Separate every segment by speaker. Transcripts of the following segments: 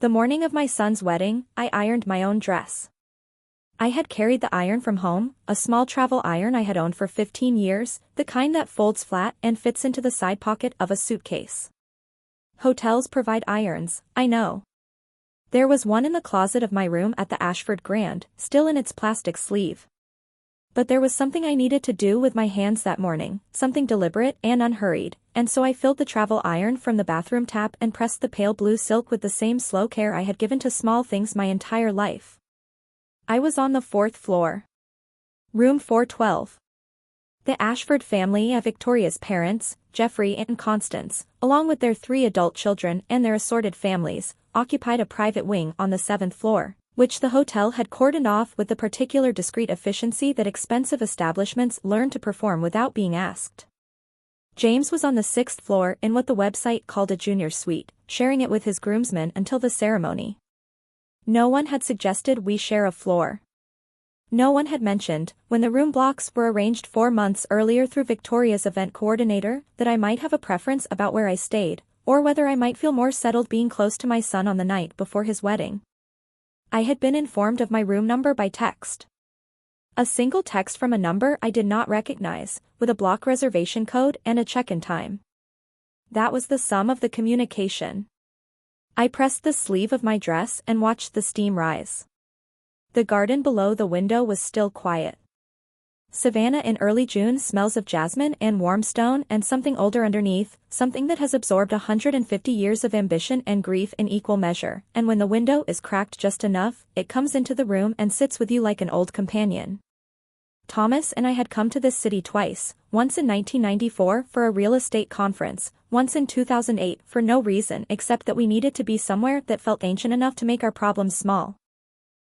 Speaker 1: The morning of my son's wedding, I ironed my own dress. I had carried the iron from home, a small travel iron I had owned for 15 years, the kind that folds flat and fits into the side pocket of a suitcase. Hotels provide irons, I know. There was one in the closet of my room at the Ashford Grand, still in its plastic sleeve. But there was something I needed to do with my hands that morning, something deliberate and unhurried, and so I filled the travel iron from the bathroom tap and pressed the pale blue silk with the same slow care I had given to small things my entire life. I was on the 4th floor. Room 412. The Ashford family of Victoria's parents, Geoffrey and Constance, along with their 3 adult children and their assorted families, occupied a private wing on the 7th floor, which the hotel had cordoned off with the particular discreet efficiency that expensive establishments learn to perform without being asked. James was on the 6th floor in what the website called a junior suite, sharing it with his groomsmen until the ceremony. No one had suggested we share a floor. No one had mentioned, when the room blocks were arranged 4 months earlier through Victoria's event coordinator, that I might have a preference about where I stayed, or whether I might feel more settled being close to my son on the night before his wedding. I had been informed of my room number by text. A single text from a number I did not recognize, with a block reservation code and a check-in time. That was the sum of the communication. I pressed the sleeve of my dress and watched the steam rise. The garden below the window was still quiet. Savannah in early June smells of jasmine and warm stone and something older underneath, something that has absorbed 150 years of ambition and grief in equal measure, and when the window is cracked just enough, it comes into the room and sits with you like an old companion. Thomas and I had come to this city twice, once in 1994 for a real estate conference, once in 2008 for no reason except that we needed to be somewhere that felt ancient enough to make our problems small.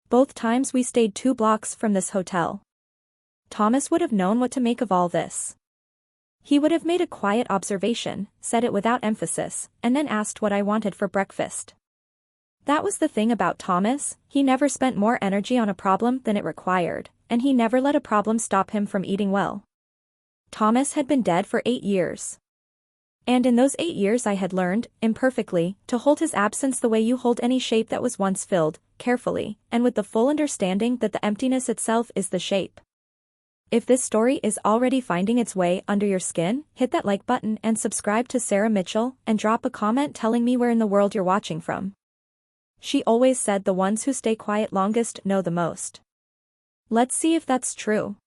Speaker 1: Both times we stayed 2 blocks from this hotel. Thomas would have known what to make of all this. He would have made a quiet observation, said it without emphasis, and then asked what I wanted for breakfast. That was the thing about Thomas, he never spent more energy on a problem than it required, and he never let a problem stop him from eating well. Thomas had been dead for 8 years. And in those 8 years I had learned, imperfectly, to hold his absence the way you hold any shape that was once filled, carefully, and with the full understanding that the emptiness itself is the shape. If this story is already finding its way under your skin, hit that like button and subscribe to Sarah Mitchell and drop a comment telling me where in the world you're watching from. She always said the ones who stay quiet longest know the most. Let's see if that's true.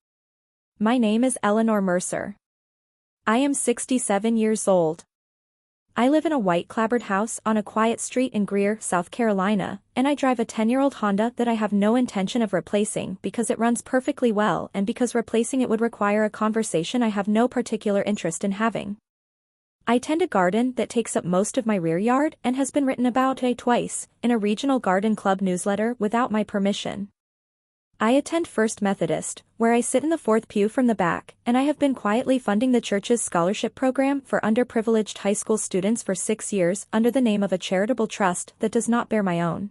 Speaker 1: My name is Eleanor Mercer. I am 67 years old. I live in a white clapboard house on a quiet street in Greer, South Carolina, and I drive a 10-year-old Honda that I have no intention of replacing because it runs perfectly well and because replacing it would require a conversation I have no particular interest in having. I tend a garden that takes up most of my rear yard and has been written about twice in a regional garden club newsletter without my permission. I attend First Methodist, where I sit in the 4th pew from the back, and I have been quietly funding the church's scholarship program for underprivileged high school students for 6 years under the name of a charitable trust that does not bear my own.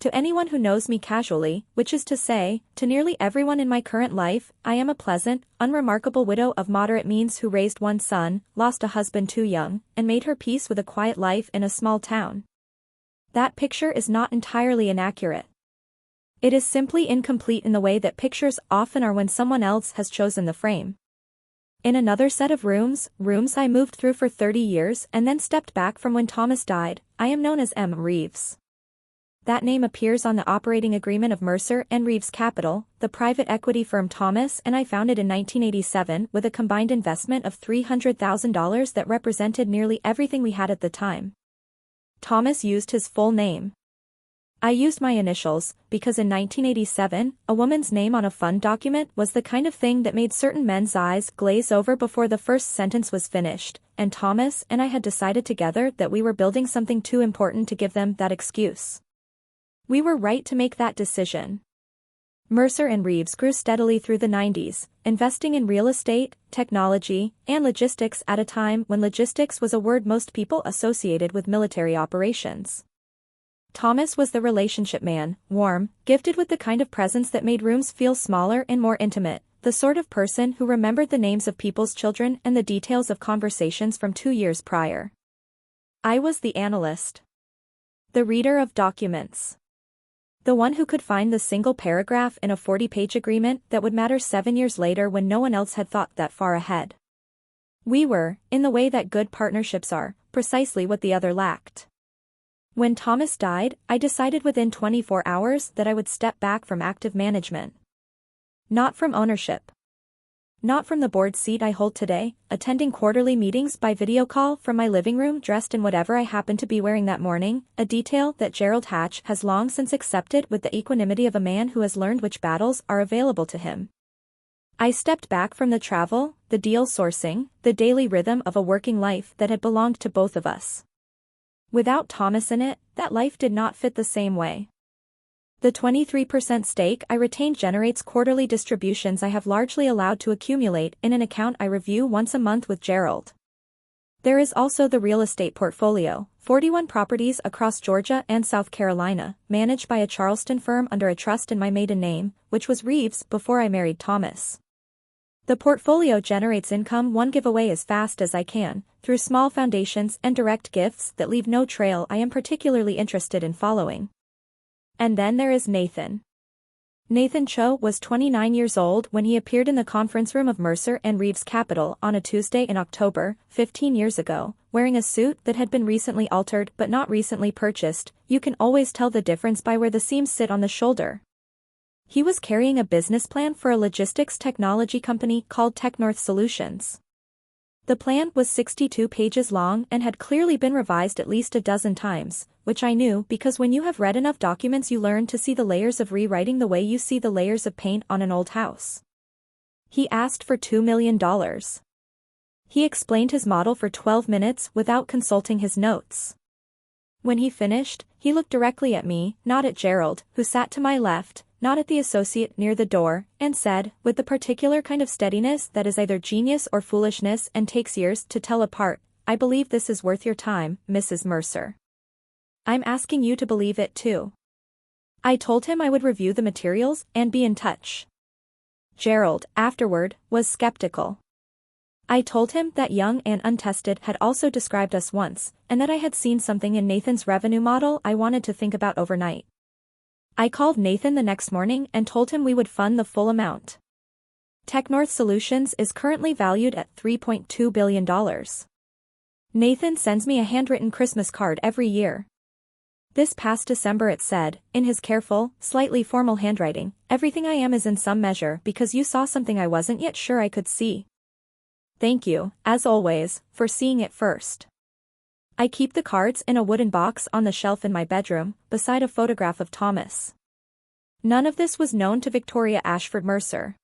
Speaker 1: To anyone who knows me casually, which is to say, to nearly everyone in my current life, I am a pleasant, unremarkable widow of moderate means who raised 1 son, lost a husband too young, and made her peace with a quiet life in a small town. That picture is not entirely inaccurate. It is simply incomplete in the way that pictures often are when someone else has chosen the frame. In another set of rooms I moved through for 30 years and then stepped back from when Thomas died, I am known as M. Reeves. That name appears on the operating agreement of Mercer and Reeves Capital, the private equity firm Thomas and I founded in 1987 with a combined investment of $300,000 that represented nearly everything we had at the time. Thomas used his full name. I used my initials, because in 1987, a woman's name on a fund document was the kind of thing that made certain men's eyes glaze over before the first sentence was finished, and Thomas and I had decided together that we were building something too important to give them that excuse. We were right to make that decision. Mercer and Reeves grew steadily through the 90s, investing in real estate, technology, and logistics at a time when logistics was a word most people associated with military operations. Thomas was the relationship man, warm, gifted with the kind of presence that made rooms feel smaller and more intimate, the sort of person who remembered the names of people's children and the details of conversations from 2 years prior. I was the analyst. The reader of documents. The one who could find the single paragraph in a 40-page agreement that would matter 7 years later when no one else had thought that far ahead. We were, in the way that good partnerships are, precisely what the other lacked. When Thomas died, I decided within 24 hours that I would step back from active management. Not from ownership. Not from the board seat I hold today, attending quarterly meetings by video call from my living room dressed in whatever I happened to be wearing that morning, a detail that Gerald Hatch has long since accepted with the equanimity of a man who has learned which battles are available to him. I stepped back from the travel, the deal sourcing, the daily rhythm of a working life that had belonged to both of us. Without Thomas in it, that life did not fit the same way. The 23% stake I retained generates quarterly distributions I have largely allowed to accumulate in an account I review once a month with Gerald. There is also the real estate portfolio, 41 properties across Georgia and South Carolina, managed by a Charleston firm under a trust in my maiden name, which was Reeves before I married Thomas. The portfolio generates income one give away as fast as I can, through small foundations and direct gifts that leave no trail I am particularly interested in following. And then there is Nathan. Nathan Cho was 29 years old when he appeared in the conference room of Mercer and Reeves Capital on a Tuesday in October, 15 years ago, wearing a suit that had been recently altered but not recently purchased. You can always tell the difference by where the seams sit on the shoulder. He was carrying a business plan for a logistics technology company called TechNorth Solutions. The plan was 62 pages long and had clearly been revised at least a dozen times, which I knew because when you have read enough documents you learn to see the layers of rewriting the way you see the layers of paint on an old house. He asked for $2 million. He explained his model for 12 minutes without consulting his notes. When he finished, he looked directly at me, not at Gerald, who sat to my left, not at the associate near the door, and said, with the particular kind of steadiness that is either genius or foolishness and takes years to tell apart, "I believe this is worth your time, Mrs. Mercer. I'm asking you to believe it too." I told him I would review the materials and be in touch. Gerald, afterward, was skeptical. I told him that Young and Untested had also described us once, and that I had seen something in Nathan's revenue model I wanted to think about overnight. I called Nathan the next morning and told him we would fund the full amount. TechNorth Solutions is currently valued at $3.2 billion. Nathan sends me a handwritten Christmas card every year. This past December it said, in his careful, slightly formal handwriting, "Everything I am is in some measure because you saw something I wasn't yet sure I could see. Thank you, as always, for seeing it first." I keep the cards in a wooden box on the shelf in my bedroom, beside a photograph of Thomas. None of this was known to Victoria Ashford Mercer.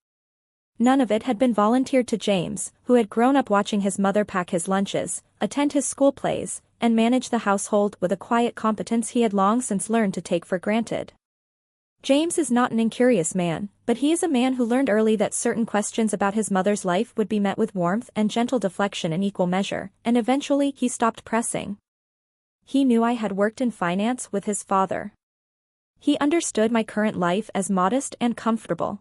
Speaker 1: None of it had been volunteered to James, who had grown up watching his mother pack his lunches, attend his school plays, and manage the household with a quiet competence he had long since learned to take for granted. James is not an incurious man, but he is a man who learned early that certain questions about his mother's life would be met with warmth and gentle deflection in equal measure, and eventually he stopped pressing. He knew I had worked in finance with his father. He understood my current life as modest and comfortable.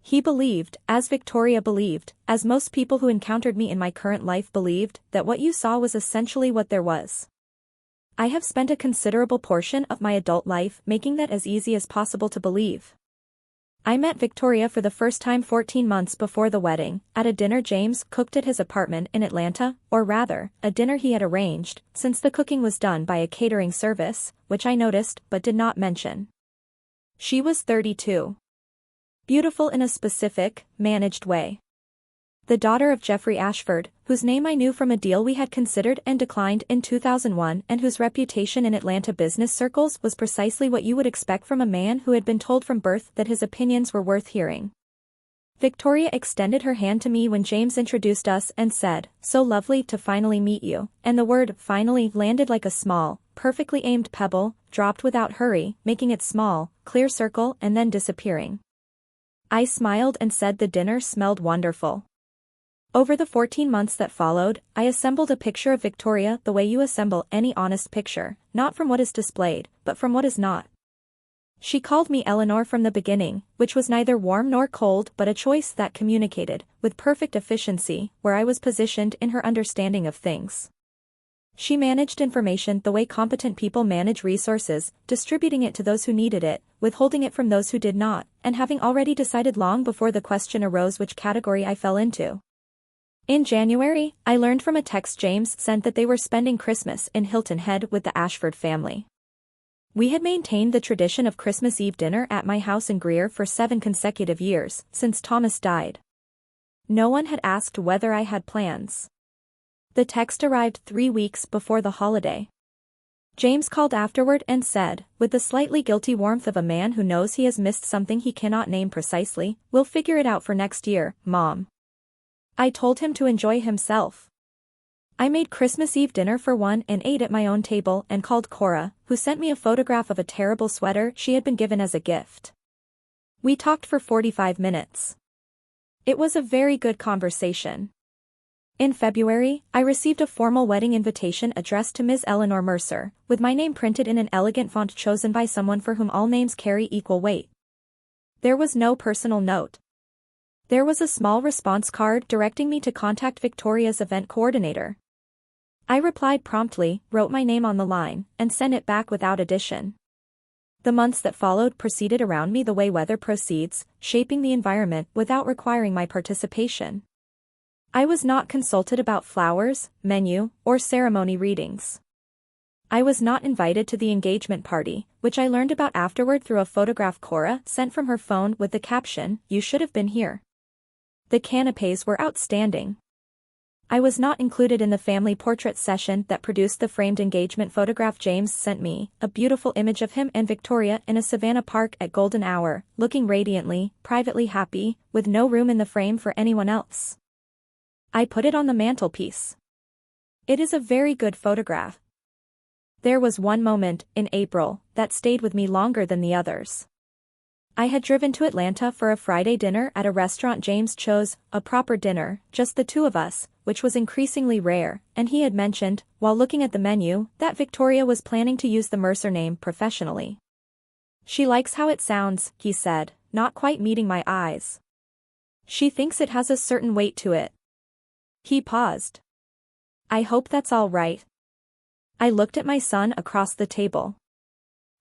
Speaker 1: He believed, as Victoria believed, as most people who encountered me in my current life believed, that what you saw was essentially what there was. I have spent a considerable portion of my adult life making that as easy as possible to believe. I met Victoria for the first time 14 months before the wedding, at a dinner James cooked at his apartment in Atlanta, or rather, a dinner he had arranged, since the cooking was done by a catering service, which I noticed but did not mention. She was 32. Beautiful in a specific, managed way. The daughter of Jeffrey Ashford, whose name I knew from a deal we had considered and declined in 2001 and whose reputation in Atlanta business circles was precisely what you would expect from a man who had been told from birth that his opinions were worth hearing. Victoria extended her hand to me when James introduced us and said, "So lovely to finally meet you," and the word "finally" landed like a small, perfectly aimed pebble, dropped without hurry, making its small, clear circle and then disappearing. I smiled and said the dinner smelled wonderful. Over the 14 months that followed, I assembled a picture of Victoria the way you assemble any honest picture, not from what is displayed, but from what is not. She called me Eleanor from the beginning, which was neither warm nor cold but a choice that communicated, with perfect efficiency, where I was positioned in her understanding of things. She managed information the way competent people manage resources, distributing it to those who needed it, withholding it from those who did not, and having already decided long before the question arose which category I fell into. In January, I learned from a text James sent that they were spending Christmas in Hilton Head with the Ashford family. We had maintained the tradition of Christmas Eve dinner at my house in Greer for 7 consecutive years, since Thomas died. No one had asked whether I had plans. The text arrived 3 weeks before the holiday. James called afterward and said, with the slightly guilty warmth of a man who knows he has missed something he cannot name precisely, "We'll figure it out for next year, Mom." I told him to enjoy himself. I made Christmas Eve dinner for one and ate at my own table and called Cora, who sent me a photograph of a terrible sweater she had been given as a gift. We talked for 45 minutes. It was a very good conversation. In February, I received a formal wedding invitation addressed to Ms. Eleanor Mercer, with my name printed in an elegant font chosen by someone for whom all names carry equal weight. There was no personal note. There was a small response card directing me to contact Victoria's event coordinator. I replied promptly, wrote my name on the line, and sent it back without addition. The months that followed proceeded around me the way weather proceeds, shaping the environment without requiring my participation. I was not consulted about flowers, menu, or ceremony readings. I was not invited to the engagement party, which I learned about afterward through a photograph Cora sent from her phone with the caption, "You should have been here." The canapés were outstanding. I was not included in the family portrait session that produced the framed engagement photograph James sent me, a beautiful image of him and Victoria in a Savannah park at golden hour, looking radiantly, privately happy, with no room in the frame for anyone else. I put it on the mantelpiece. It is a very good photograph. There was one moment, in April, that stayed with me longer than the others. I had driven to Atlanta for a Friday dinner at a restaurant James chose, a proper dinner, just the two of us, which was increasingly rare, and he had mentioned, while looking at the menu, that Victoria was planning to use the Mercer name professionally. "She likes how it sounds," he said, not quite meeting my eyes. "She thinks it has a certain weight to it." He paused. "I hope that's all right." I looked at my son across the table.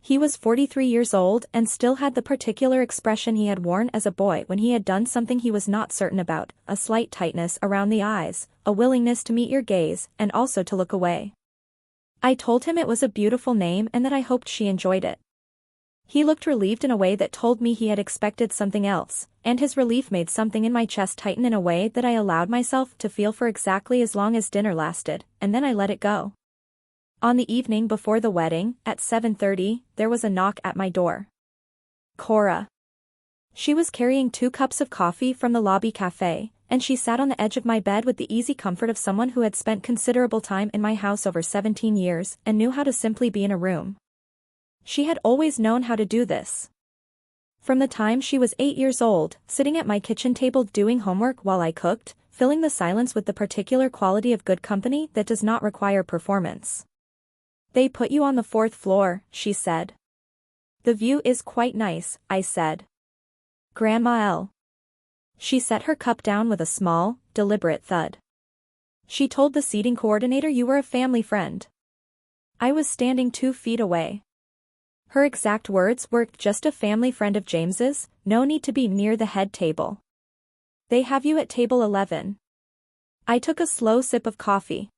Speaker 1: He was 43 years old and still had the particular expression he had worn as a boy when he had done something he was not certain about, a slight tightness around the eyes, a willingness to meet your gaze and also to look away. I told him it was a beautiful name and that I hoped she enjoyed it. He looked relieved in a way that told me he had expected something else, and his relief made something in my chest tighten in a way that I allowed myself to feel for exactly as long as dinner lasted, and then I let it go. On the evening before the wedding, at 7:30, there was a knock at my door. Cora. She was carrying 2 cups of coffee from the lobby cafe, and she sat on the edge of my bed with the easy comfort of someone who had spent considerable time in my house over 17 years and knew how to simply be in a room. She had always known how to do this. From the time she was 8 years old, sitting at my kitchen table doing homework while I cooked, filling the silence with the particular quality of good company that does not require performance. "They put you on the 4th floor," she said. "The view is quite nice," I said. "Grandma L." She set her cup down with a small, deliberate thud. "She told the seating coordinator you were a family friend." I was standing 2 feet away. Her exact words were, "Just a family friend of James's, no need to be near the head table. They have you at table 11. I took a slow sip of coffee.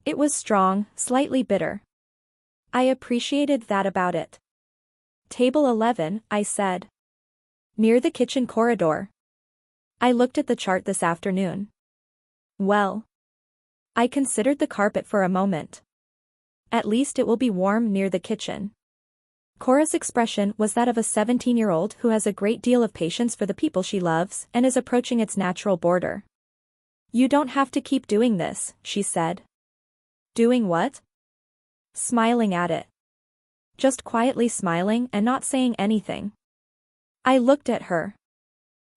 Speaker 1: It was strong, slightly bitter. I appreciated that about it. "Table 11, I said. "Near the kitchen corridor." I looked at the chart this afternoon. "Well." I considered the carpet for a moment. "At least it will be warm near the kitchen." Cora's expression was that of a 17-year-old who has a great deal of patience for the people she loves and is approaching its natural border. "You don't have to keep doing this," she said. "Doing what?" "Smiling at it." Just quietly smiling and not saying anything. I looked at her.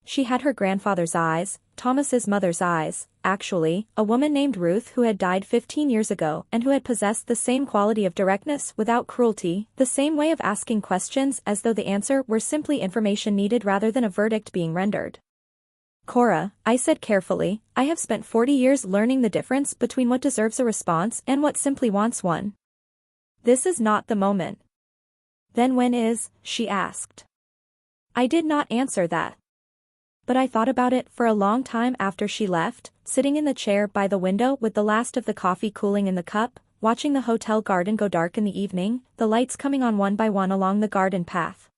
Speaker 1: She had her grandfather's eyes, Thomas's mother's eyes, actually, a woman named Ruth who had died 15 years ago and who had possessed the same quality of directness without cruelty, the same way of asking questions as though the answer were simply information needed rather than a verdict being rendered. Cora, I said carefully, I have spent 40 years learning the difference between what deserves a response and what simply wants one. This is not the moment. Then when is, she asked. I did not answer that. But I thought about it for a long time after she left, sitting in the chair by the window with the last of the coffee cooling in the cup, watching the hotel garden go dark in the evening, the lights coming on one by one along the garden path.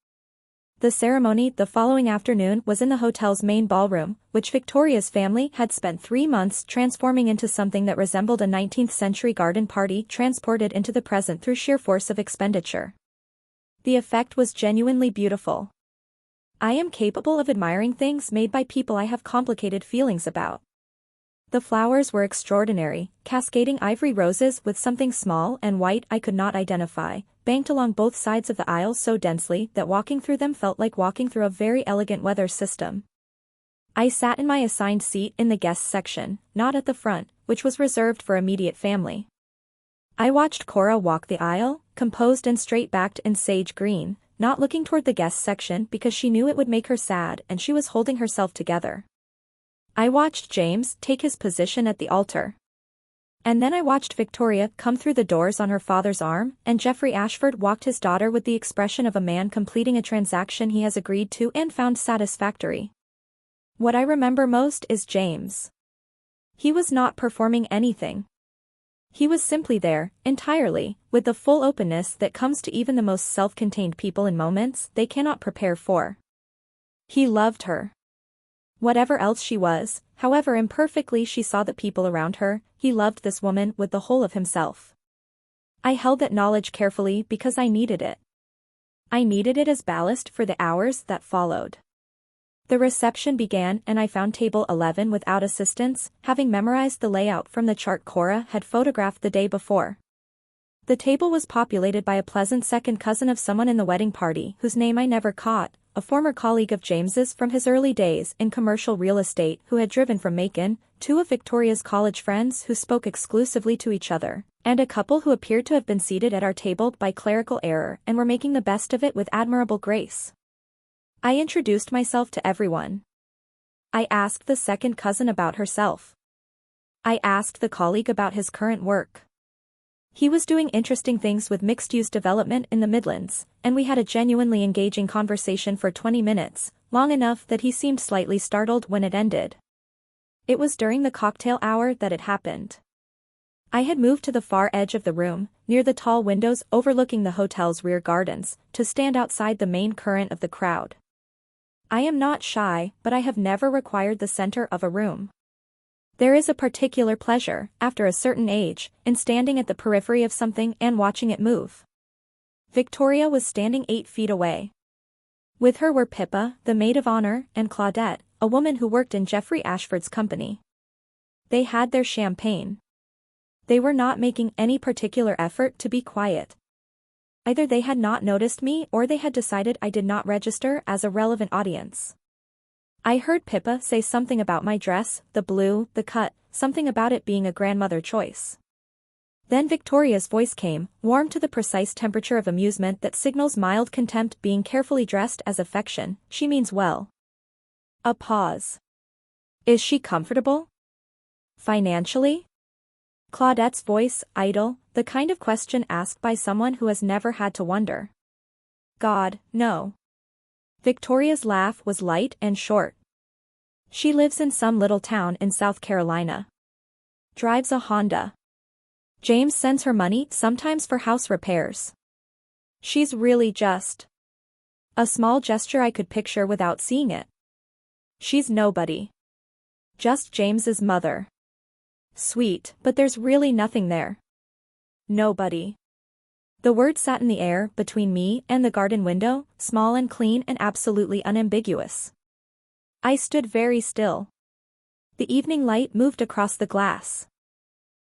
Speaker 1: The ceremony the following afternoon was in the hotel's main ballroom, which Victoria's family had spent 3 months transforming into something that resembled a 19th-century garden party transported into the present through sheer force of expenditure. The effect was genuinely beautiful. I am capable of admiring things made by people I have complicated feelings about. The flowers were extraordinary, cascading ivory roses with something small and white I could not identify, banked along both sides of the aisle so densely that walking through them felt like walking through a very elegant weather system. I sat in my assigned seat in the guests section, not at the front, which was reserved for immediate family. I watched Cora walk the aisle, composed and straight-backed in sage green, not looking toward the guests section because she knew it would make her sad and she was holding herself together. I watched James take his position at the altar. And then I watched Victoria come through the doors on her father's arm, and Jeffrey Ashford walked his daughter with the expression of a man completing a transaction he has agreed to and found satisfactory. What I remember most is James. He was not performing anything. He was simply there, entirely, with the full openness that comes to even the most self-contained people in moments they cannot prepare for. He loved her. Whatever else she was, however imperfectly she saw the people around her, he loved this woman with the whole of himself. I held that knowledge carefully because I needed it. I needed it as ballast for the hours that followed. The reception began and I found table 11 without assistance, having memorized the layout from the chart Cora had photographed the day before. The table was populated by a pleasant second cousin of someone in the wedding party whose name I never caught, a former colleague of James's from his early days in commercial real estate who had driven from Macon, 2 of Victoria's college friends who spoke exclusively to each other, and a couple who appeared to have been seated at our table by clerical error and were making the best of it with admirable grace. I introduced myself to everyone. I asked the second cousin about herself. I asked the colleague about his current work. He was doing interesting things with mixed-use development in the Midlands, and we had a genuinely engaging conversation for 20 minutes, long enough that he seemed slightly startled when it ended. It was during the cocktail hour that it happened. I had moved to the far edge of the room, near the tall windows overlooking the hotel's rear gardens, to stand outside the main current of the crowd. I am not shy, but I have never required the center of a room. There is a particular pleasure, after a certain age, in standing at the periphery of something and watching it move. Victoria was standing 8 feet away. With her were Pippa, the maid of honor, and Claudette, a woman who worked in Jeffrey Ashford's company. They had their champagne. They were not making any particular effort to be quiet. Either they had not noticed me or they had decided I did not register as a relevant audience. I heard Pippa say something about my dress, the blue, the cut, something about it being a grandmother choice. Then Victoria's voice came, warm to the precise temperature of amusement that signals mild contempt being carefully dressed as affection. She means well. A pause. Is she comfortable? Financially? Claudette's voice, idle, the kind of question asked by someone who has never had to wonder. God, no. Victoria's laugh was light and short. She lives in some little town in South Carolina. Drives a Honda. James sends her money sometimes for house repairs. She's really just a small gesture I could picture without seeing it. She's nobody. Just James's mother. Sweet, but there's really nothing there. Nobody. The word sat in the air between me and the garden window, small and clean and absolutely unambiguous. I stood very still. The evening light moved across the glass.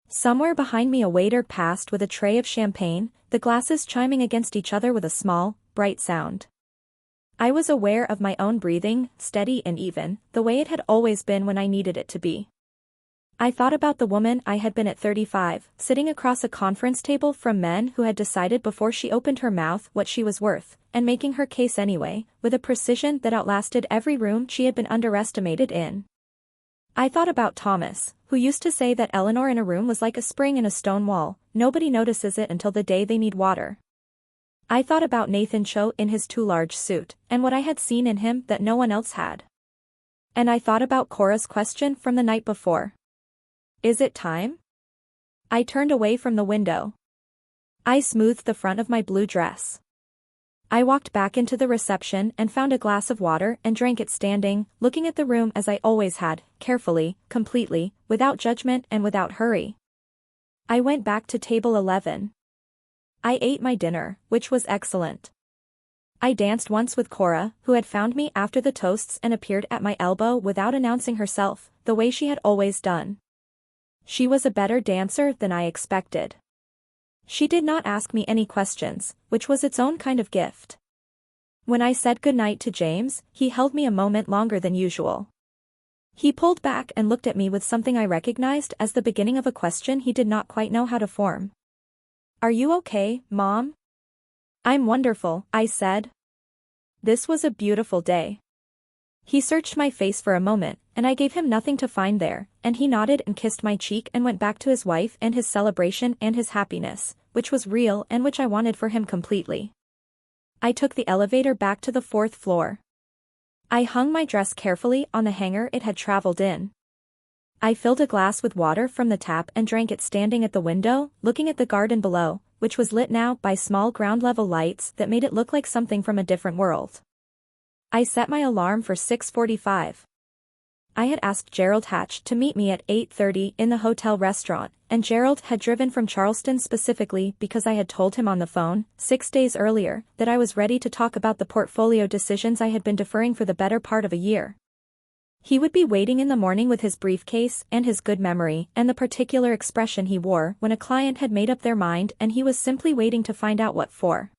Speaker 1: Somewhere behind me a waiter passed with a tray of champagne, the glasses chiming against each other with a small, bright sound. I was aware of my own breathing, steady and even, the way it had always been when I needed it to be. I thought about the woman I had been at 35, sitting across a conference table from men who had decided before she opened her mouth what she was worth, and making her case anyway, with a precision that outlasted every room she had been underestimated in. I thought about Thomas, who used to say that Eleanor in a room was like a spring in a stone wall, nobody notices it until the day they need water. I thought about Nathan Cho in his too large suit, and what I had seen in him that no one else had. And I thought about Cora's question from the night before. Is it time? I turned away from the window. I smoothed the front of my blue dress. I walked back into the reception and found a glass of water and drank it standing, looking at the room as I always had, carefully, completely, without judgment and without hurry. I went back to table 11. I ate my dinner, which was excellent. I danced once with Cora, who had found me after the toasts and appeared at my elbow without announcing herself, the way she had always done. She was a better dancer than I expected. She did not ask me any questions, which was its own kind of gift. When I said goodnight to James, he held me a moment longer than usual. He pulled back and looked at me with something I recognized as the beginning of a question he did not quite know how to form. Are you okay, Mom? I'm wonderful, I said. This was a beautiful day. He searched my face for a moment, and I gave him nothing to find there, and he nodded and kissed my cheek and went back to his wife and his celebration and his happiness, which was real and which I wanted for him completely. I took the elevator back to the 4th floor. I hung my dress carefully on the hanger it had traveled in. I filled a glass with water from the tap and drank it standing at the window, looking at the garden below, which was lit now by small ground-level lights that made it look like something from a different world. I set my alarm for 6:45. I had asked Gerald Hatch to meet me at 8:30 in the hotel restaurant, and Gerald had driven from Charleston specifically because I had told him on the phone, 6 days earlier, that I was ready to talk about the portfolio decisions I had been deferring for the better part of a year. He would be waiting in the morning with his briefcase and his good memory and the particular expression he wore when a client had made up their mind and he was simply waiting to find out what for.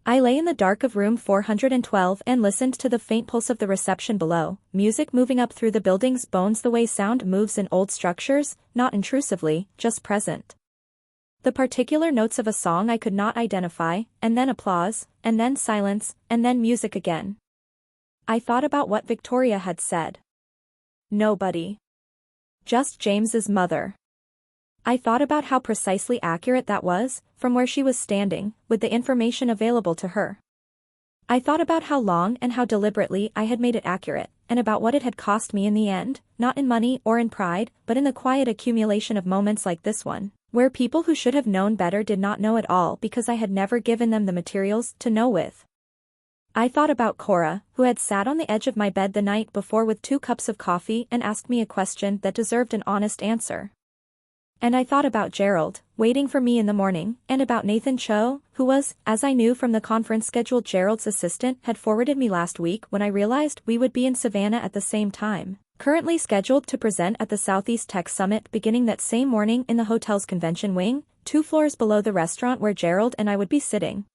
Speaker 1: I lay in the dark of room 412 and listened to the faint pulse of the reception below, music moving up through the building's bones the way sound moves in old structures, not intrusively, just present. The particular notes of a song I could not identify, and then applause, and then silence, and then music again. I thought about what Victoria had said. Nobody. Just James's mother. I thought about how precisely accurate that was, from where she was standing, with the information available to her. I thought about how long and how deliberately I had made it accurate, and about what it had cost me in the end, not in money or in pride, but in the quiet accumulation of moments like this one, where people who should have known better did not know at all because I had never given them the materials to know with. I thought about Cora, who had sat on the edge of my bed the night before with 2 cups of coffee and asked me a question that deserved an honest answer. And I thought about Gerald, waiting for me in the morning, and about Nathan Cho, who was, as I knew from the conference schedule Gerald's assistant had forwarded me last week when I realized we would be in Savannah at the same time, currently scheduled to present at the Southeast Tech Summit beginning that same morning in the hotel's convention wing, 2 floors below the restaurant where Gerald and I would be sitting.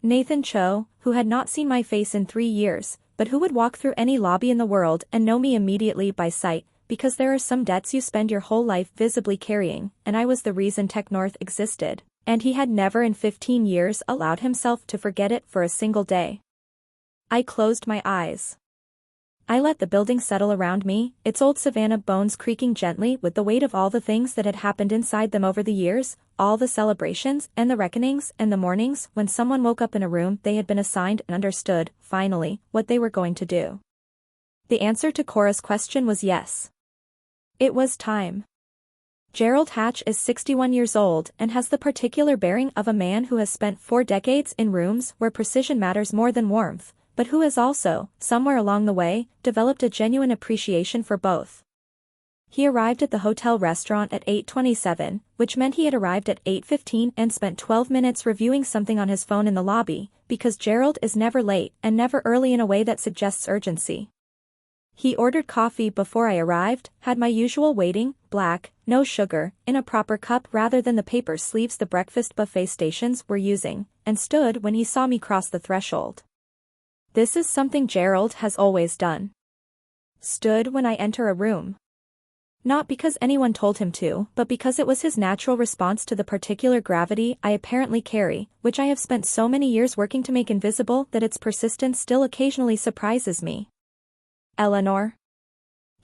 Speaker 1: Nathan Cho, who had not seen my face in 3 years, but who would walk through any lobby in the world and know me immediately by sight, because there are some debts you spend your whole life visibly carrying, and I was the reason Tech North existed, and he had never in 15 years allowed himself to forget it for a single day. I closed my eyes. I let the building settle around me, its old Savannah bones creaking gently with the weight of all the things that had happened inside them over the years, all the celebrations and the reckonings and the mornings when someone woke up in a room they had been assigned and understood, finally, what they were going to do. The answer to Cora's question was yes. It was time. Gerald Hatch is 61 years old and has the particular bearing of a man who has spent 4 decades in rooms where precision matters more than warmth, but who has also, somewhere along the way, developed a genuine appreciation for both. He arrived at the hotel restaurant at 8:27, which meant he had arrived at 8:15 and spent 12 minutes reviewing something on his phone in the lobby, because Gerald is never late and never early in a way that suggests urgency. He ordered coffee before I arrived, had my usual waiting, black, no sugar, in a proper cup rather than the paper sleeves the breakfast buffet stations were using, and stood when he saw me cross the threshold. This is something Gerald has always done. Stood when I enter a room. Not because anyone told him to, but because it was his natural response to the particular gravity I apparently carry, which I have spent so many years working to make invisible that its persistence still occasionally surprises me. Eleanor.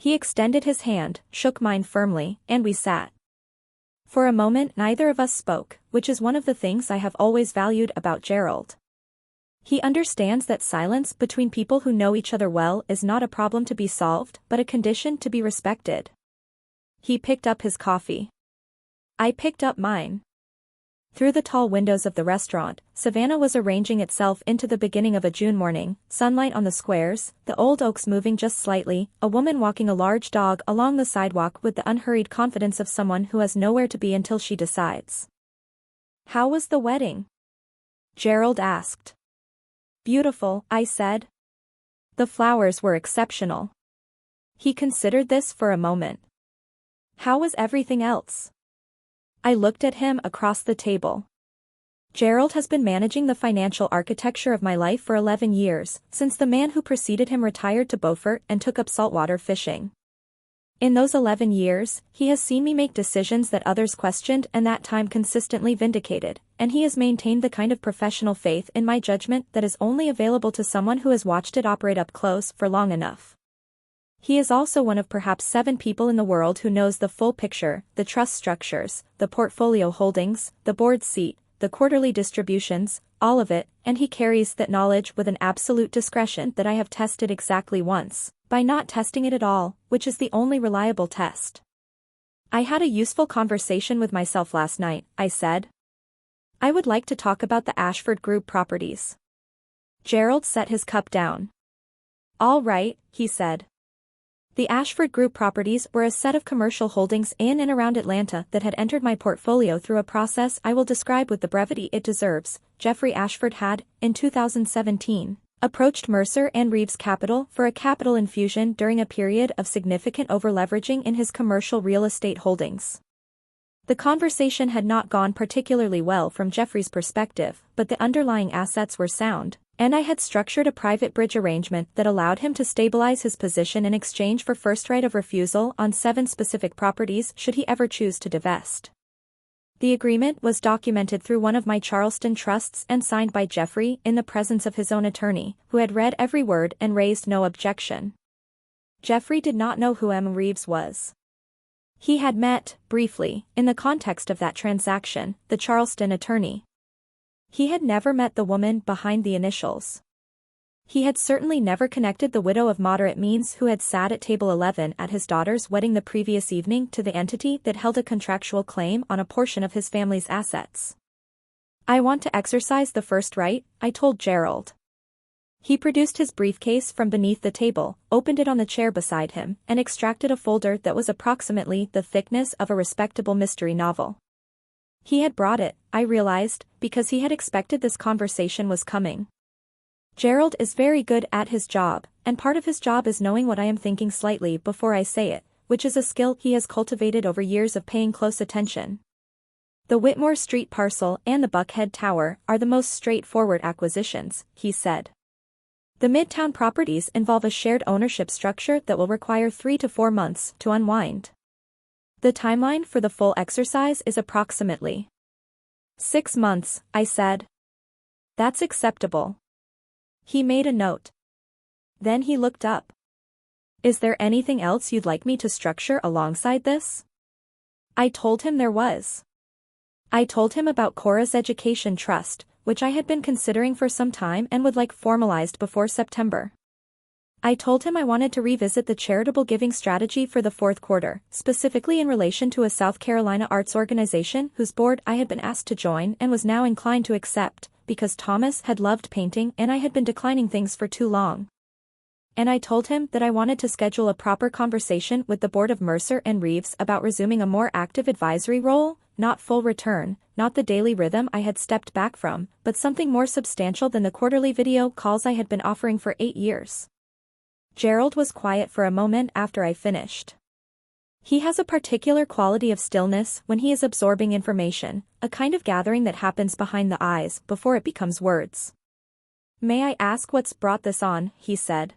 Speaker 1: He extended his hand, shook mine firmly, and we sat. For a moment neither of us spoke, which is one of the things I have always valued about Gerald. He understands that silence between people who know each other well is not a problem to be solved, but a condition to be respected. He picked up his coffee. I picked up mine. Through the tall windows of the restaurant, Savannah was arranging itself into the beginning of a June morning, sunlight on the squares, the old oaks moving just slightly, a woman walking a large dog along the sidewalk with the unhurried confidence of someone who has nowhere to be until she decides. "How was the wedding?" Gerald asked. "Beautiful," I said. "The flowers were exceptional." He considered this for a moment. "How was everything else?" I looked at him across the table. Gerald has been managing the financial architecture of my life for 11 years, since the man who preceded him retired to Beaufort and took up saltwater fishing. In those 11 years, he has seen me make decisions that others questioned and that time consistently vindicated, and he has maintained the kind of professional faith in my judgment that is only available to someone who has watched it operate up close for long enough. He is also one of perhaps 7 people in the world who knows the full picture, the trust structures, the portfolio holdings, the board seat, the quarterly distributions, all of it, and he carries that knowledge with an absolute discretion that I have tested exactly once, by not testing it at all, which is the only reliable test. "I had a useful conversation with myself last night," I said. "I would like to talk about the Ashford Group properties." Gerald set his cup down. "All right," he said. The Ashford Group properties were a set of commercial holdings in and around Atlanta that had entered my portfolio through a process I will describe with the brevity it deserves. Jeffrey Ashford had, in 2017, approached Mercer and Reeves Capital for a capital infusion during a period of significant overleveraging in his commercial real estate holdings. The conversation had not gone particularly well from Jeffrey's perspective, but the underlying assets were sound, and I had structured a private bridge arrangement that allowed him to stabilize his position in exchange for first right of refusal on 7 specific properties should he ever choose to divest. The agreement was documented through one of my Charleston trusts and signed by Jeffrey in the presence of his own attorney, who had read every word and raised no objection. Jeffrey did not know who Em Reeves was. He had met, briefly, in the context of that transaction, the Charleston attorney. He had never met the woman behind the initials. He had certainly never connected the widow of moderate means who had sat at table 11 at his daughter's wedding the previous evening to the entity that held a contractual claim on a portion of his family's assets. "I want to exercise the first right," I told Gerald. He produced his briefcase from beneath the table, opened it on the chair beside him, and extracted a folder that was approximately the thickness of a respectable mystery novel. He had brought it, I realized, because he had expected this conversation was coming. Gerald is very good at his job, and part of his job is knowing what I am thinking slightly before I say it, which is a skill he has cultivated over years of paying close attention. "The Whitmore Street parcel and the Buckhead Tower are the most straightforward acquisitions," he said. "The Midtown properties involve a shared ownership structure that will require 3 to 4 months to unwind. The timeline for the full exercise is approximately 6 months, I said. "That's acceptable." He made a note. Then he looked up. "Is there anything else you'd like me to structure alongside this?" I told him there was. I told him about Cora's Education Trust, which I had been considering for some time and would like formalized before September. I told him I wanted to revisit the charitable giving strategy for the 4th quarter, specifically in relation to a South Carolina arts organization whose board I had been asked to join and was now inclined to accept, because Thomas had loved painting and I had been declining things for too long. And I told him that I wanted to schedule a proper conversation with the board of Mercer and Reeves about resuming a more active advisory role, not full return, not the daily rhythm I had stepped back from, but something more substantial than the quarterly video calls I had been offering for 8 years. Gerald was quiet for a moment after I finished. He has a particular quality of stillness when he is absorbing information, a kind of gathering that happens behind the eyes before it becomes words. "May I ask what's brought this on?" he said.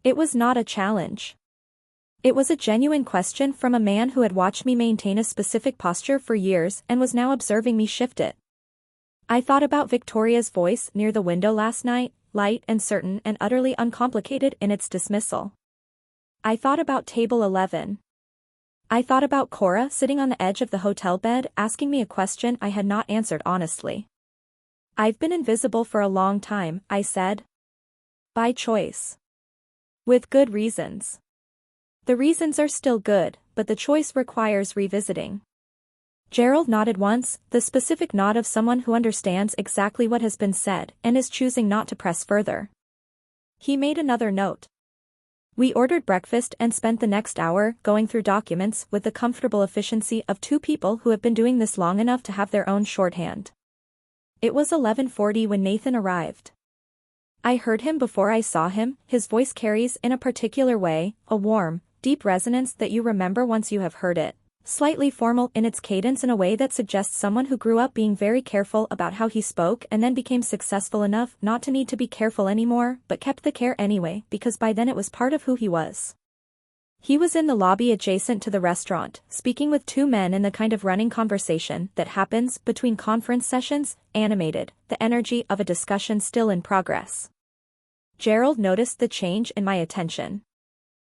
Speaker 1: It was not a challenge. It was a genuine question from a man who had watched me maintain a specific posture for years and was now observing me shift it. I thought about Victoria's voice near the window last night, light and certain and utterly uncomplicated in its dismissal. I thought about table 11. I thought about Cora sitting on the edge of the hotel bed asking me a question I had not answered honestly. I've been invisible for a long time, I said. By choice. With good reasons. The reasons are still good, but the choice requires revisiting. Gerald nodded once, the specific nod of someone who understands exactly what has been said and is choosing not to press further. He made another note. We ordered breakfast and spent the next hour going through documents with the comfortable efficiency of two people who have been doing this long enough to have their own shorthand. It was 11:40 when Nathan arrived. I heard him before I saw him. His voice carries in a particular way, a warm, deep resonance that you remember once you have heard it. Slightly formal in its cadence in a way that suggests someone who grew up being very careful about how he spoke and then became successful enough not to need to be careful anymore, but kept the care anyway because by then it was part of who he was. He was in the lobby adjacent to the restaurant, speaking with two men in the kind of running conversation that happens between conference sessions, animated, the energy of a discussion still in progress. Gerald noticed the change in my attention.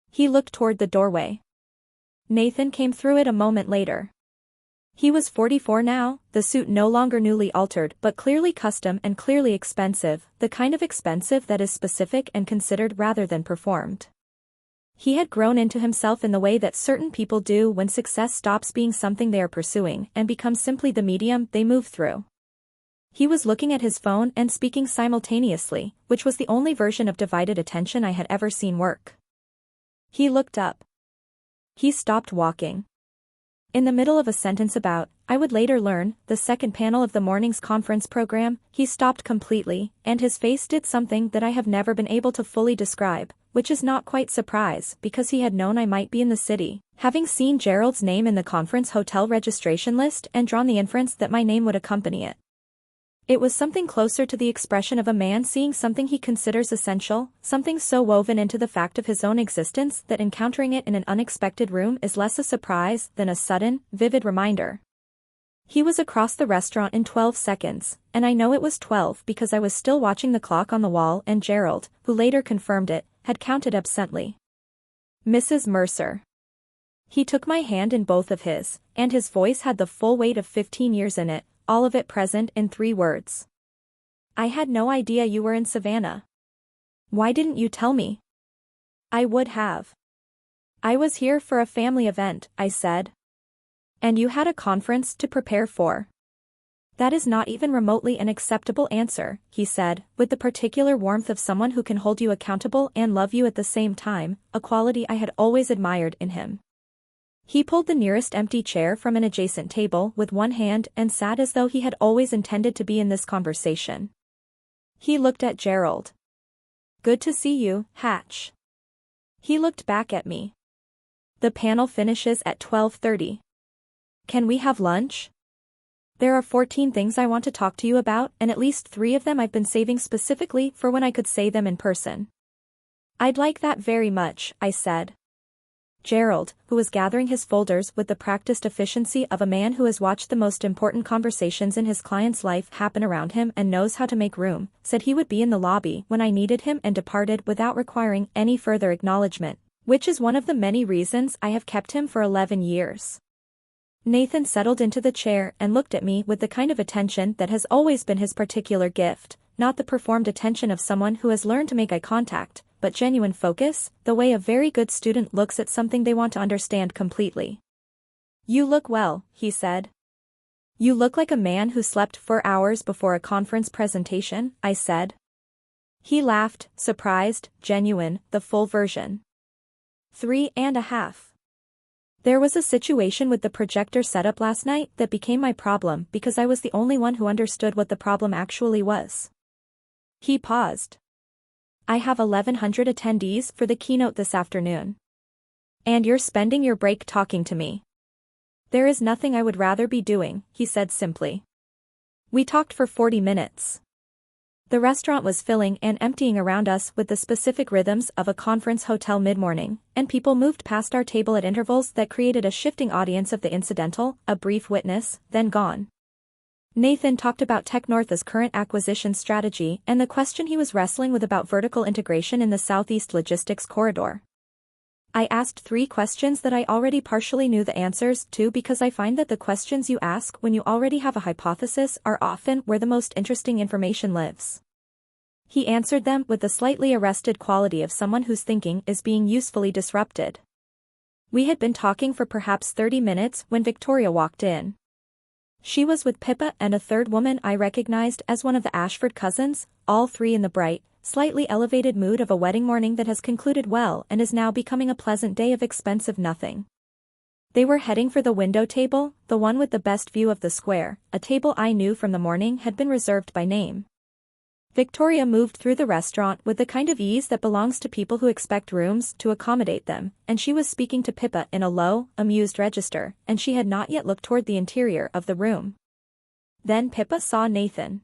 Speaker 1: He looked toward the doorway. Nathan came through it a moment later. He was 44 now, the suit no longer newly altered but clearly custom and clearly expensive, the kind of expensive that is specific and considered rather than performed. He had grown into himself in the way that certain people do when success stops being something they are pursuing and becomes simply the medium they move through. He was looking at his phone and speaking simultaneously, which was the only version of divided attention I had ever seen work. He looked up. He stopped walking. In the middle of a sentence about, I would later learn, the second panel of the morning's conference program, he stopped completely, and his face did something that I have never been able to fully describe, which is not quite surprise because he had known I might be in the city, having seen Gerald's name in the conference hotel registration list and drawn the inference that my name would accompany it. It was something closer to the expression of a man seeing something he considers essential, something so woven into the fact of his own existence that encountering it in an unexpected room is less a surprise than a sudden, vivid reminder. He was across the restaurant in 12 seconds, and I know it was 12 because I was still watching the clock on the wall and Gerald, who later confirmed it, had counted absently. Mrs. Mercer. He took my hand in both of his, and his voice had the full weight of 15 years in it. All of it present in 3 words. I had no idea you were in Savannah. Why didn't you tell me? I would have. I was here for a family event, I said. And you had a conference to prepare for. That is not even remotely an acceptable answer, he said, with the particular warmth of someone who can hold you accountable and love you at the same time, a quality I had always admired in him. He pulled the nearest empty chair from an adjacent table with one hand and sat as though he had always intended to be in this conversation. He looked at Gerald. Good to see you, Hatch. He looked back at me. The panel finishes at 12:30. Can we have lunch? There are 14 things I want to talk to you about, and at least 3 of them I've been saving specifically for when I could say them in person. I'd like that very much, I said. Gerald, who was gathering his folders with the practiced efficiency of a man who has watched the most important conversations in his client's life happen around him and knows how to make room, said he would be in the lobby when I needed him and departed without requiring any further acknowledgement, which is one of the many reasons I have kept him for 11 years. Nathan settled into the chair and looked at me with the kind of attention that has always been his particular gift, not the performed attention of someone who has learned to make eye contact, but genuine focus, the way a very good student looks at something they want to understand completely. You look well, he said. You look like a man who slept 4 hours before a conference presentation, I said. He laughed, surprised, genuine, the full version. 3.5. There was a situation with the projector setup last night that became my problem because I was the only one who understood what the problem actually was. He paused. I have 1,100 attendees for the keynote this afternoon. And you're spending your break talking to me. There is nothing I would rather be doing, he said simply. We talked for 40 minutes. The restaurant was filling and emptying around us with the specific rhythms of a conference hotel mid-morning, and people moved past our table at intervals that created a shifting audience of the incidental, a brief witness, then gone. Nathan talked about TechNorth's current acquisition strategy and the question he was wrestling with about vertical integration in the Southeast Logistics Corridor. I asked 3 questions that I already partially knew the answers to because I find that the questions you ask when you already have a hypothesis are often where the most interesting information lives. He answered them with the slightly arrested quality of someone whose thinking is being usefully disrupted. We had been talking for perhaps 30 minutes when Victoria walked in. She was with Pippa and a third woman I recognized as one of the Ashford cousins, all 3 in the bright, slightly elevated mood of a wedding morning that has concluded well and is now becoming a pleasant day of expensive nothing. They were heading for the window table, the one with the best view of the square, a table I knew from the morning had been reserved by name. Victoria moved through the restaurant with the kind of ease that belongs to people who expect rooms to accommodate them, and she was speaking to Pippa in a low, amused register, and she had not yet looked toward the interior of the room. Then Pippa saw Nathan.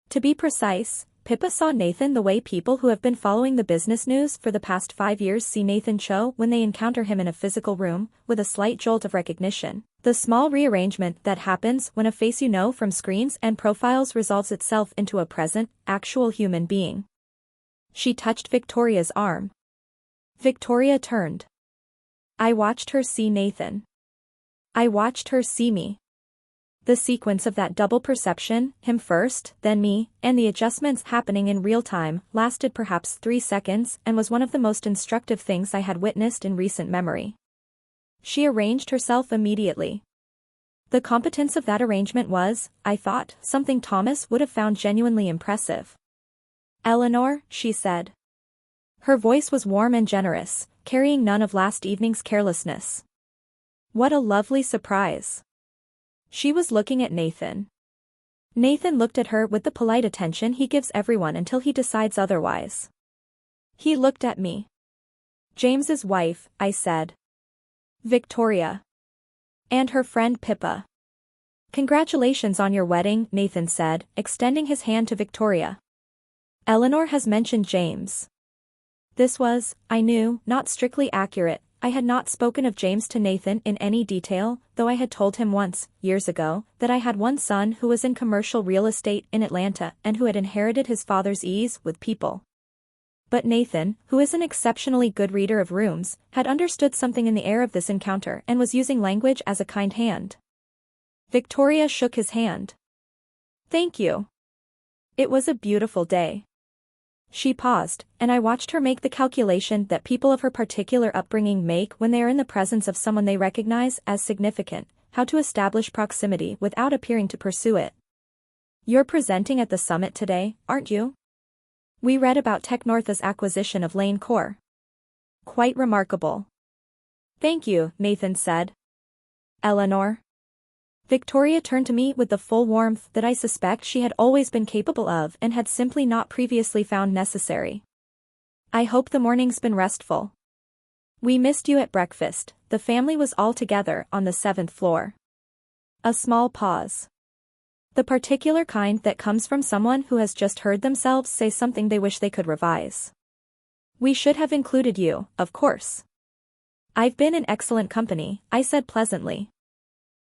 Speaker 1: To be precise, Pippa saw Nathan the way people who have been following the business news for the past 5 years see Nathan Cho when they encounter him in a physical room, with a slight jolt of recognition. The small rearrangement that happens when a face you know from screens and profiles resolves itself into a present, actual human being. She touched Victoria's arm. Victoria turned. I watched her see Nathan. I watched her see me. The sequence of that double perception, him first, then me, and the adjustments happening in real time, lasted perhaps 3 seconds and was one of the most instructive things I had witnessed in recent memory. She arranged herself immediately. The competence of that arrangement was, I thought, something Thomas would have found genuinely impressive. "Eleanor," she said. Her voice was warm and generous, carrying none of last evening's carelessness. "What a lovely surprise." She was looking at Nathan. Nathan looked at her with the polite attention he gives everyone until he decides otherwise. He looked at me. "James's wife," I said. "Victoria. And her friend Pippa." "Congratulations on your wedding," Nathan said, extending his hand to Victoria. "Eleanor has mentioned James." This was, I knew, not strictly accurate. I had not spoken of James to Nathan in any detail, though I had told him once, years ago, that I had one son who was in commercial real estate in Atlanta and who had inherited his father's ease with people. But Nathan, who is an exceptionally good reader of rooms, had understood something in the air of this encounter and was using language as a kind hand. Victoria shook his hand. "Thank you. It was a beautiful day." She paused, and I watched her make the calculation that people of her particular upbringing make when they are in the presence of someone they recognize as significant, how to establish proximity without appearing to pursue it. "You're presenting at the summit today, aren't you? We read about TechNorth's acquisition of Lane Core. Quite remarkable." "Thank you," Nathan said. "Eleanor." Victoria turned to me with the full warmth that I suspect she had always been capable of and had simply not previously found necessary. "I hope the morning's been restful. We missed you at breakfast." The family was all together on the 7th floor. A small pause. The particular kind that comes from someone who has just heard themselves say something they wish they could revise. "We should have included you, of course." "I've been in excellent company," I said pleasantly.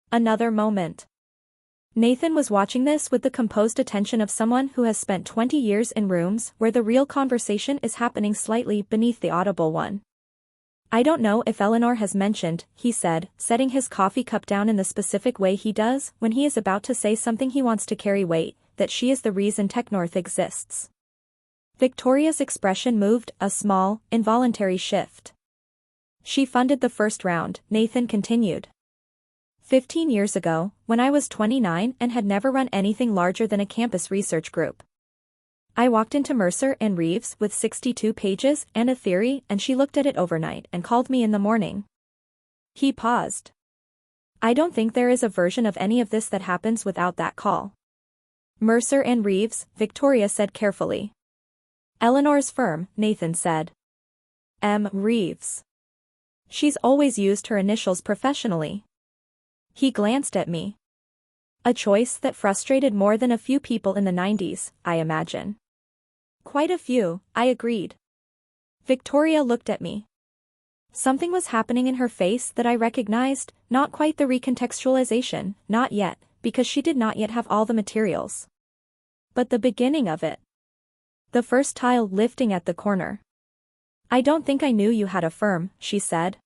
Speaker 1: Another moment. Nathan was watching this with the composed attention of someone who has spent 20 years in rooms where the real conversation is happening slightly beneath the audible one. "I don't know if Eleanor has mentioned," he said, setting his coffee cup down in the specific way he does when he is about to say something he wants to carry weight, "that she is the reason TechNorth exists." Victoria's expression moved, a small, involuntary shift. "She funded the first round," Nathan continued. 15 years ago, when I was 29 and had never run anything larger than a campus research group. I walked into Mercer and Reeves with 62 pages and a theory, and she looked at it overnight and called me in the morning." He paused. "I don't think there is a version of any of this that happens without that call." "Mercer and Reeves," Victoria said carefully. "Eleanor's firm," Nathan said. "M. Reeves. She's always used her initials professionally." He glanced at me. "A choice that frustrated more than a few people in the 90s, I imagine." "Quite a few," I agreed. Victoria looked at me. Something was happening in her face that I recognized, not quite the recontextualization, not yet, because she did not yet have all the materials. But the beginning of it. The first tile lifting at the corner. I don't think I knew you had a firm, she said.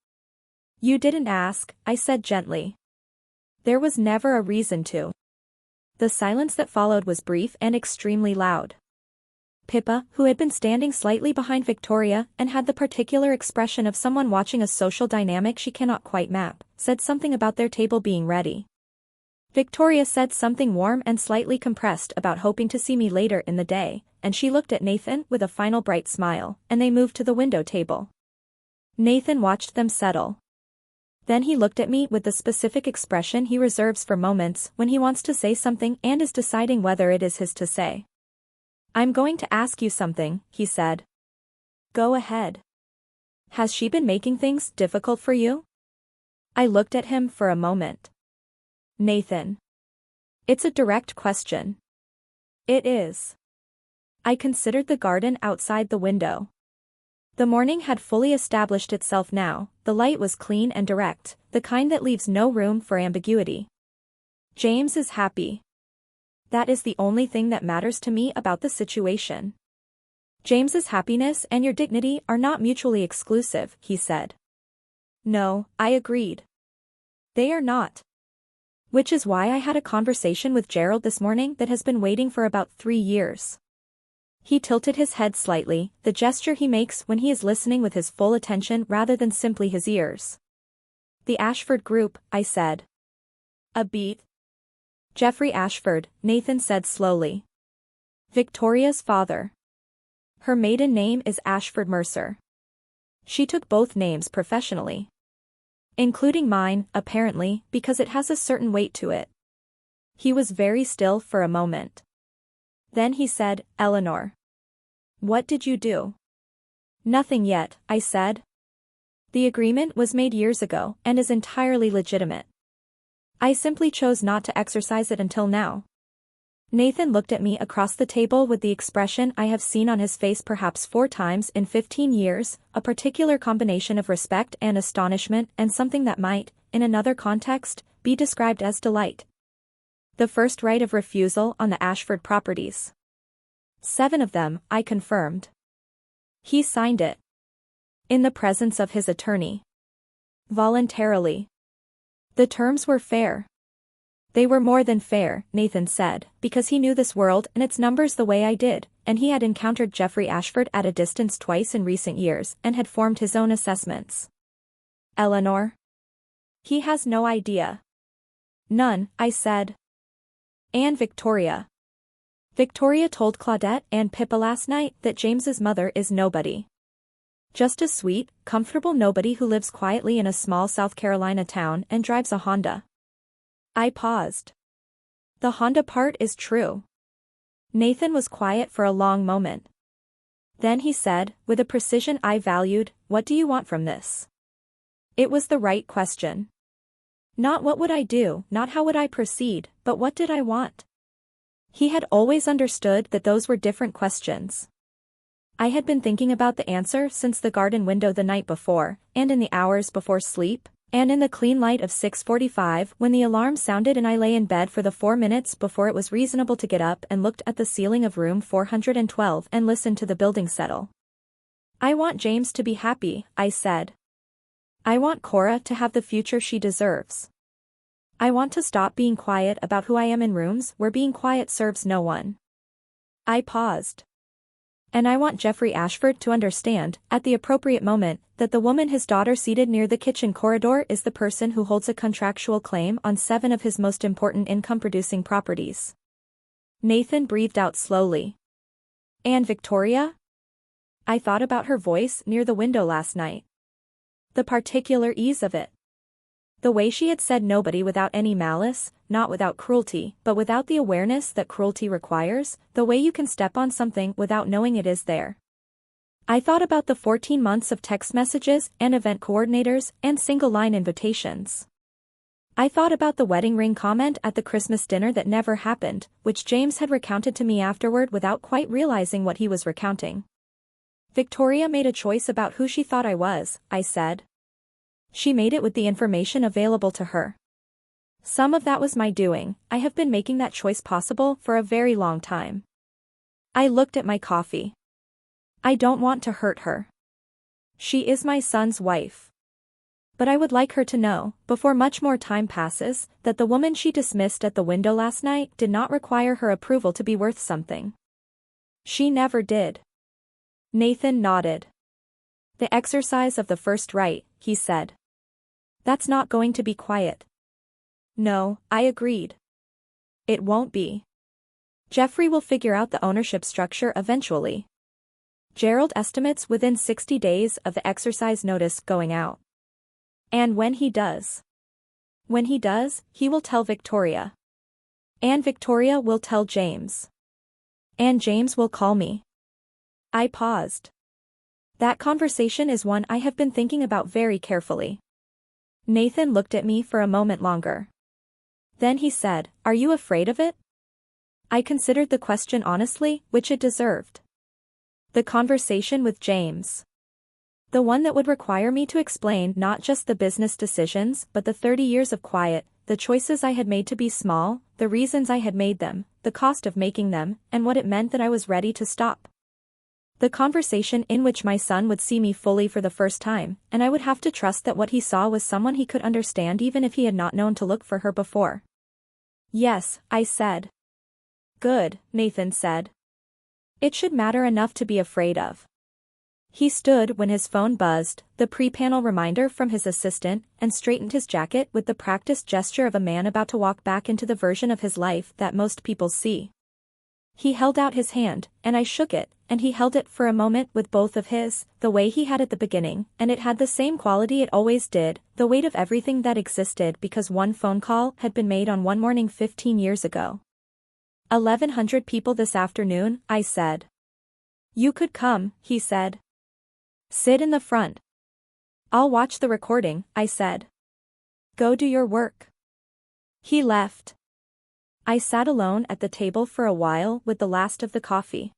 Speaker 1: You didn't ask, I said gently. There was never a reason to. The silence that followed was brief and extremely loud. Pippa, who had been standing slightly behind Victoria and had the particular expression of someone watching a social dynamic she cannot quite map, said something about their table being ready. Victoria said something warm and slightly compressed about hoping to see me later in the day, and she looked at Nathan with a final bright smile, and they moved to the window table. Nathan watched them settle. Then he looked at me with the specific expression he reserves for moments when he wants to say something and is deciding whether it is his to say. I'm going to ask you something, he said. Go ahead. Has she been making things difficult for you? I looked at him for a moment. Nathan. It's a direct question. It is. I considered the garden outside the window. The morning had fully established itself now, the light was clean and direct, the kind that leaves no room for ambiguity. James is happy. That is the only thing that matters to me about the situation. James's happiness and your dignity are not mutually exclusive, he said. No, I agreed. They are not. Which is why I had a conversation with Gerald this morning that has been waiting for about 3 years. He tilted his head slightly, the gesture he makes when he is listening with his full attention rather than simply his ears. The Ashford Group, I said. A beat. Jeffrey Ashford, Nathan said slowly. Victoria's father. Her maiden name is Ashford Mercer. She took both names professionally. Including mine, apparently, because it has a certain weight to it. He was very still for a moment. Then he said, Eleanor. What did you do? Nothing yet, I said. The agreement was made years ago and is entirely legitimate. I simply chose not to exercise it until now. Nathan looked at me across the table with the expression I have seen on his face perhaps 4 times in 15 years, a particular combination of respect and astonishment and something that might, in another context, be described as delight. The first right of refusal on the Ashford properties. 7 of them, I confirmed. He signed it. In the presence of his attorney. Voluntarily. The terms were fair. They were more than fair, Nathan said, because he knew this world and its numbers the way I did, and he had encountered Jeffrey Ashford at a distance twice in recent years and had formed his own assessments. Eleanor? He has no idea. None, I said. And Victoria. Victoria told Claudette and Pippa last night that James's mother is nobody. Just a sweet, comfortable nobody who lives quietly in a small South Carolina town and drives a Honda. I paused. The Honda part is true. Nathan was quiet for a long moment. Then he said, with a precision I valued, what do you want from this? It was the right question. Not what would I do, not how would I proceed, but what did I want? He had always understood that those were different questions. I had been thinking about the answer since the garden window the night before, and in the hours before sleep, and in the clean light of 6:45 when the alarm sounded and I lay in bed for the 4 minutes before it was reasonable to get up and looked at the ceiling of room 412 and listened to the building settle. I want James to be happy, I said. I want Cora to have the future she deserves. I want to stop being quiet about who I am in rooms where being quiet serves no one. I paused. And I want Jeffrey Ashford to understand, at the appropriate moment, that the woman his daughter seated near the kitchen corridor is the person who holds a contractual claim on 7 of his most important income-producing properties. Nathan breathed out slowly. And Victoria? I thought about her voice near the window last night. The particular ease of it. The way she had said nobody without any malice, not without cruelty, but without the awareness that cruelty requires, the way you can step on something without knowing it is there. I thought about the 14 months of text messages and event coordinators and single-line invitations. I thought about the wedding ring comment at the Christmas dinner that never happened, which James had recounted to me afterward without quite realizing what he was recounting. Victoria made a choice about who she thought I was, I said. She made it with the information available to her. Some of that was my doing. I have been making that choice possible for a very long time. I looked at my coffee. I don't want to hurt her. She is my son's wife. But I would like her to know, before much more time passes, that the woman she dismissed at the window last night did not require her approval to be worth something. She never did. Nathan nodded. The exercise of the first right, he said. That's not going to be quiet. No, I agreed. It won't be. Jeffrey will figure out the ownership structure eventually. Gerald estimates within 60 days of the exercise notice going out. And when he does, he will tell Victoria. And Victoria will tell James. And James will call me. I paused. That conversation is one I have been thinking about very carefully. Nathan looked at me for a moment longer. Then he said, "Are you afraid of it?" I considered the question honestly, which it deserved. The conversation with James. The one that would require me to explain not just the business decisions but the 30 years of quiet, the choices I had made to be small, the reasons I had made them, the cost of making them, and what it meant that I was ready to stop. The conversation in which my son would see me fully for the first time, and I would have to trust that what he saw was someone he could understand even if he had not known to look for her before. Yes, I said. Good, Nathan said. It should matter enough to be afraid of. He stood when his phone buzzed, the pre-panel reminder from his assistant, and straightened his jacket with the practiced gesture of a man about to walk back into the version of his life that most people see. He held out his hand, and I shook it, and he held it for a moment with both of his, the way he had at the beginning, and it had the same quality it always did, the weight of everything that existed because one phone call had been made on one morning 15 years ago. 1,100 people this afternoon, I said. You could come, he said. Sit in the front. I'll watch the recording, I said. Go do your work. He left. I sat alone at the table for a while with the last of the coffee.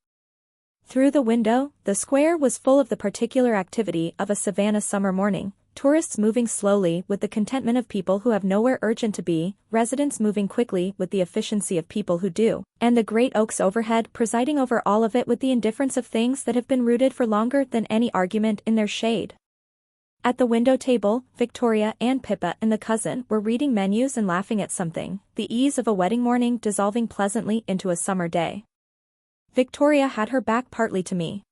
Speaker 1: Through the window, the square was full of the particular activity of a Savannah summer morning, tourists moving slowly with the contentment of people who have nowhere urgent to be, residents moving quickly with the efficiency of people who do, and the great oaks overhead presiding over all of it with the indifference of things that have been rooted for longer than any argument in their shade. At the window table, Victoria and Pippa and the cousin were reading menus and laughing at something, the ease of a wedding morning dissolving pleasantly into a summer day. Victoria had her back partly to me.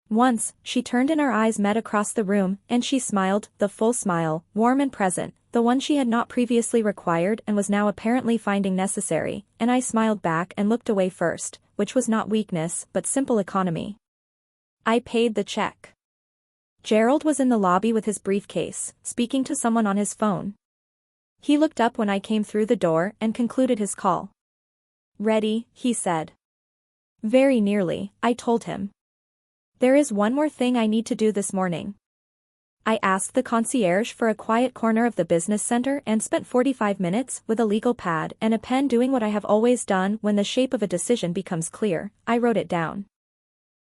Speaker 1: Once, she turned and our eyes met across the room, and she smiled, the full smile, warm and present, the one she had not previously required and was now apparently finding necessary, and I smiled back and looked away first, which was not weakness but simple economy. I paid the check. Gerald was in the lobby with his briefcase, speaking to someone on his phone. He looked up when I came through the door and concluded his call. Ready, he said. Very nearly, I told him. There is one more thing I need to do this morning. I asked the concierge for a quiet corner of the business center and spent 45 minutes with a legal pad and a pen doing what I have always done when the shape of a decision becomes clear. I wrote it down.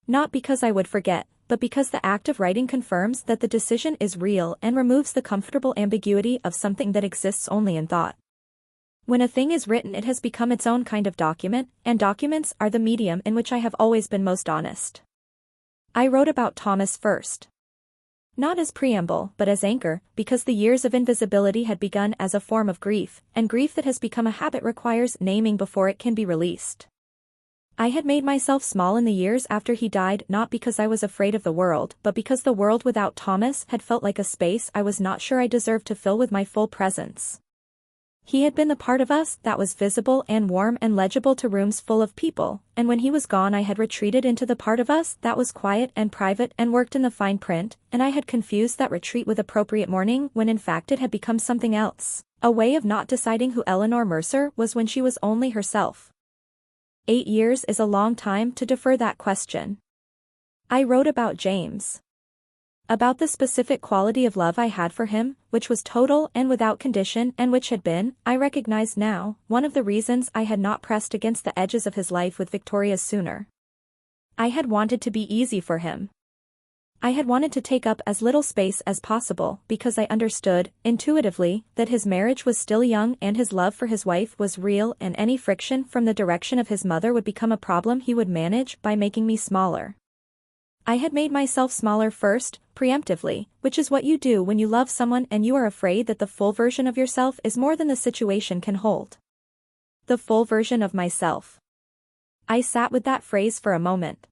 Speaker 1: Not because I would forget, but because the act of writing confirms that the decision is real and removes the comfortable ambiguity of something that exists only in thought. When a thing is written, it has become its own kind of document, and documents are the medium in which I have always been most honest. I wrote about Thomas first. Not as preamble but as anchor, because the years of invisibility had begun as a form of grief, and grief that has become a habit requires naming before it can be released. I had made myself small in the years after he died not because I was afraid of the world but because the world without Thomas had felt like a space I was not sure I deserved to fill with my full presence. He had been the part of us that was visible and warm and legible to rooms full of people, and when he was gone I had retreated into the part of us that was quiet and private and worked in the fine print, and I had confused that retreat with appropriate mourning when in fact it had become something else, a way of not deciding who Eleanor Mercer was when she was only herself. 8 years is a long time to defer that question. I wrote about James. About the specific quality of love I had for him, which was total and without condition and which had been, I recognize now, one of the reasons I had not pressed against the edges of his life with Victoria sooner. I had wanted to be easy for him. I had wanted to take up as little space as possible because I understood, intuitively, that his marriage was still young and his love for his wife was real and any friction from the direction of his mother would become a problem he would manage by making me smaller. I had made myself smaller first, preemptively, which is what you do when you love someone and you are afraid that the full version of yourself is more than the situation can hold. The full version of myself. I sat with that phrase for a moment.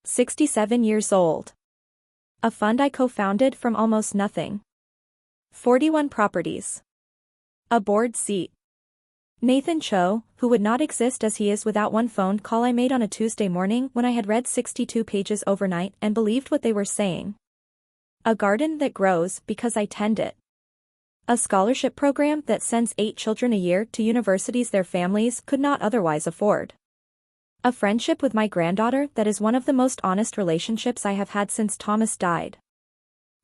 Speaker 1: 67 years old. A fund I co-founded from almost nothing. 41 properties. A board seat. Nathan Cho, who would not exist as he is without one phone call I made on a Tuesday morning when I had read 62 pages overnight and believed what they were saying. A garden that grows because I tend it. A scholarship program that sends 8 children a year to universities their families could not otherwise afford. A friendship with my granddaughter that is one of the most honest relationships I have had since Thomas died.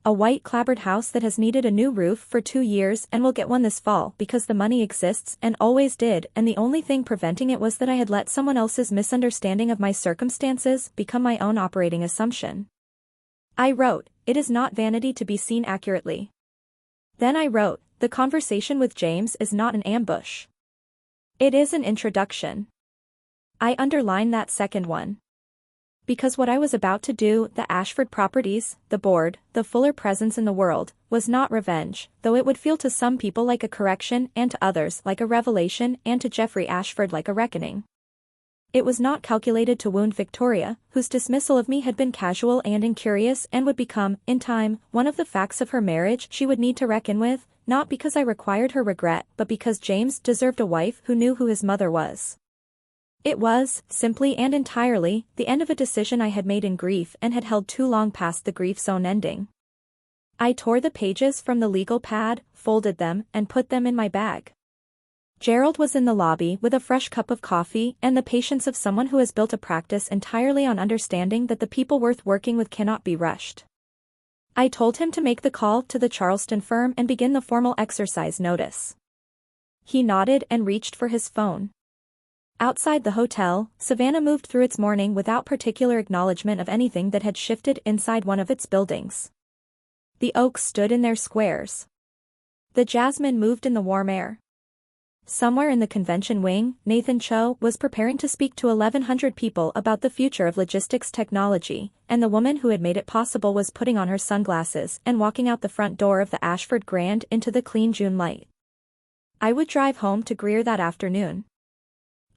Speaker 1: A white clapboard house that has needed a new roof for 2 years and will get one this fall because the money exists and always did, and the only thing preventing it was that I had let someone else's misunderstanding of my circumstances become my own operating assumption. I wrote, "It is not vanity to be seen accurately." Then I wrote, "The conversation with James is not an ambush. It is an introduction." I underlined that second one. Because what I was about to do, the Ashford properties, the board, the fuller presence in the world, was not revenge, though it would feel to some people like a correction and to others like a revelation and to Jeffrey Ashford like a reckoning. It was not calculated to wound Victoria, whose dismissal of me had been casual and incurious and would become, in time, one of the facts of her marriage she would need to reckon with, not because I required her regret but because James deserved a wife who knew who his mother was. It was, simply and entirely, the end of a decision I had made in grief and had held too long past the grief's own ending. I tore the pages from the legal pad, folded them, and put them in my bag. Gerald was in the lobby with a fresh cup of coffee and the patience of someone who has built a practice entirely on understanding that the people worth working with cannot be rushed. I told him to make the call to the Charleston firm and begin the formal exercise notice. He nodded and reached for his phone. Outside the hotel, Savannah moved through its morning without particular acknowledgement of anything that had shifted inside one of its buildings. The oaks stood in their squares. The jasmine moved in the warm air. Somewhere in the convention wing, Nathan Cho was preparing to speak to 1,100 people about the future of logistics technology, and the woman who had made it possible was putting on her sunglasses and walking out the front door of the Ashford Grand into the clean June light. I would drive home to Greer that afternoon.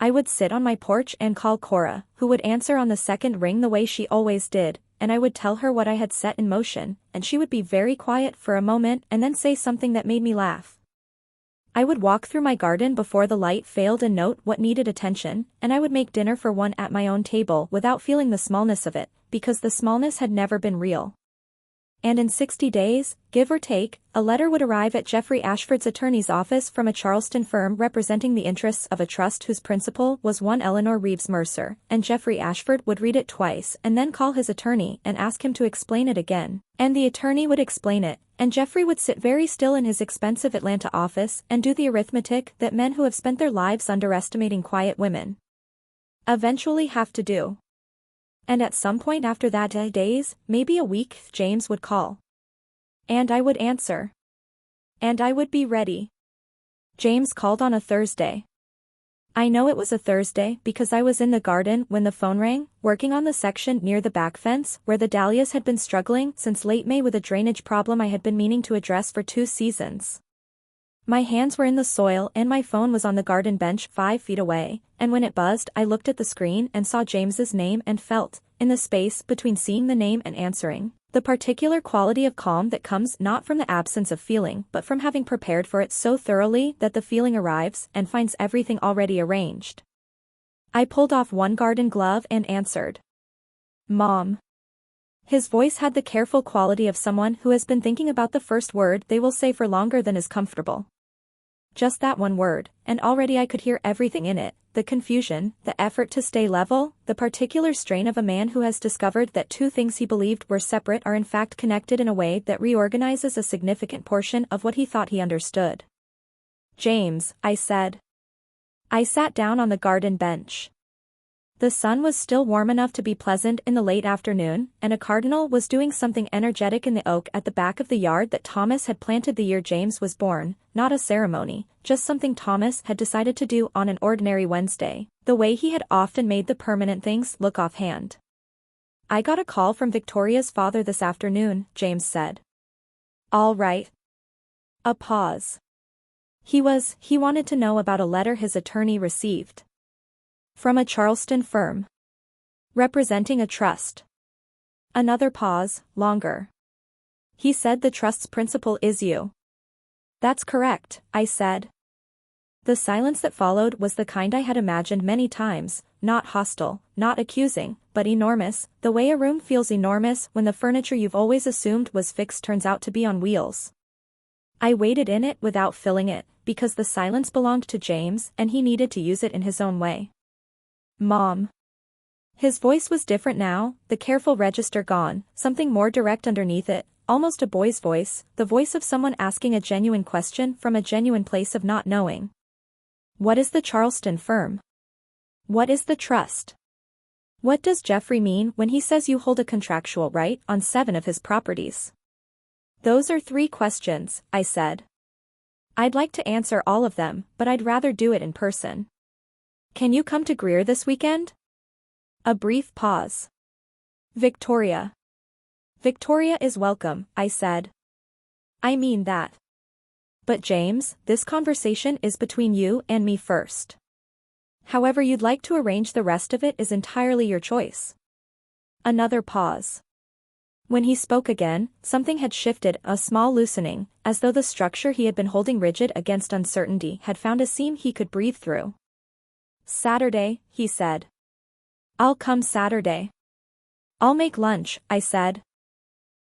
Speaker 1: I would sit on my porch and call Cora, who would answer on the second ring the way she always did, and I would tell her what I had set in motion, and she would be very quiet for a moment and then say something that made me laugh. I would walk through my garden before the light failed and note what needed attention, and I would make dinner for one at my own table without feeling the smallness of it, because the smallness had never been real. And in 60 days, give or take, a letter would arrive at Jeffrey Ashford's attorney's office from a Charleston firm representing the interests of a trust whose principal was one Eleanor Reeves Mercer, and Jeffrey Ashford would read it twice and then call his attorney and ask him to explain it again, and the attorney would explain it, and Jeffrey would sit very still in his expensive Atlanta office and do the arithmetic that men who have spent their lives underestimating quiet women eventually have to do. And at some point after that days, maybe a week, James would call. And I would answer. And I would be ready. James called on a Thursday. I know it was a Thursday because I was in the garden when the phone rang, working on the section near the back fence where the dahlias had been struggling since late May with a drainage problem I had been meaning to address for 2 seasons. My hands were in the soil and my phone was on the garden bench 5 feet away, and when it buzzed I looked at the screen and saw James's name and felt, in the space between seeing the name and answering, the particular quality of calm that comes not from the absence of feeling but from having prepared for it so thoroughly that the feeling arrives and finds everything already arranged. I pulled off one garden glove and answered. Mom. His voice had the careful quality of someone who has been thinking about the first word they will say for longer than is comfortable. Just that one word, and already I could hear everything in it, the confusion, the effort to stay level, the particular strain of a man who has discovered that 2 things he believed were separate are in fact connected in a way that reorganizes a significant portion of what he thought he understood. James, I said. I sat down on the garden bench. The sun was still warm enough to be pleasant in the late afternoon, and a cardinal was doing something energetic in the oak at the back of the yard that Thomas had planted the year James was born, not a ceremony, just something Thomas had decided to do on an ordinary Wednesday, the way he had often made the permanent things look offhand. I got a call from Victoria's father this afternoon, James said. All right. A pause. He wanted to know about a letter his attorney received. From a Charleston firm. Representing a trust. Another pause, longer. He said the trust's principal is you. That's correct, I said. The silence that followed was the kind I had imagined many times, not hostile, not accusing, but enormous, the way a room feels enormous when the furniture you've always assumed was fixed turns out to be on wheels. I waited in it without filling it, because the silence belonged to James and he needed to use it in his own way. Mom. His voice was different now, the careful register gone, something more direct underneath it, almost a boy's voice, the voice of someone asking a genuine question from a genuine place of not knowing. What is the Charleston firm? What is the trust? What does Jeffrey mean when he says you hold a contractual right on 7 of his properties? Those are 3 questions, I said. I'd like to answer all of them, but I'd rather do it in person. Can you come to Greer this weekend? A brief pause. Victoria. Victoria is welcome, I said. I mean that. But James, this conversation is between you and me first. However you'd like to arrange the rest of it is entirely your choice. Another pause. When he spoke again, something had shifted, a small loosening, as though the structure he had been holding rigid against uncertainty had found a seam he could breathe through. Saturday, he said. I'll come Saturday. I'll make lunch, I said.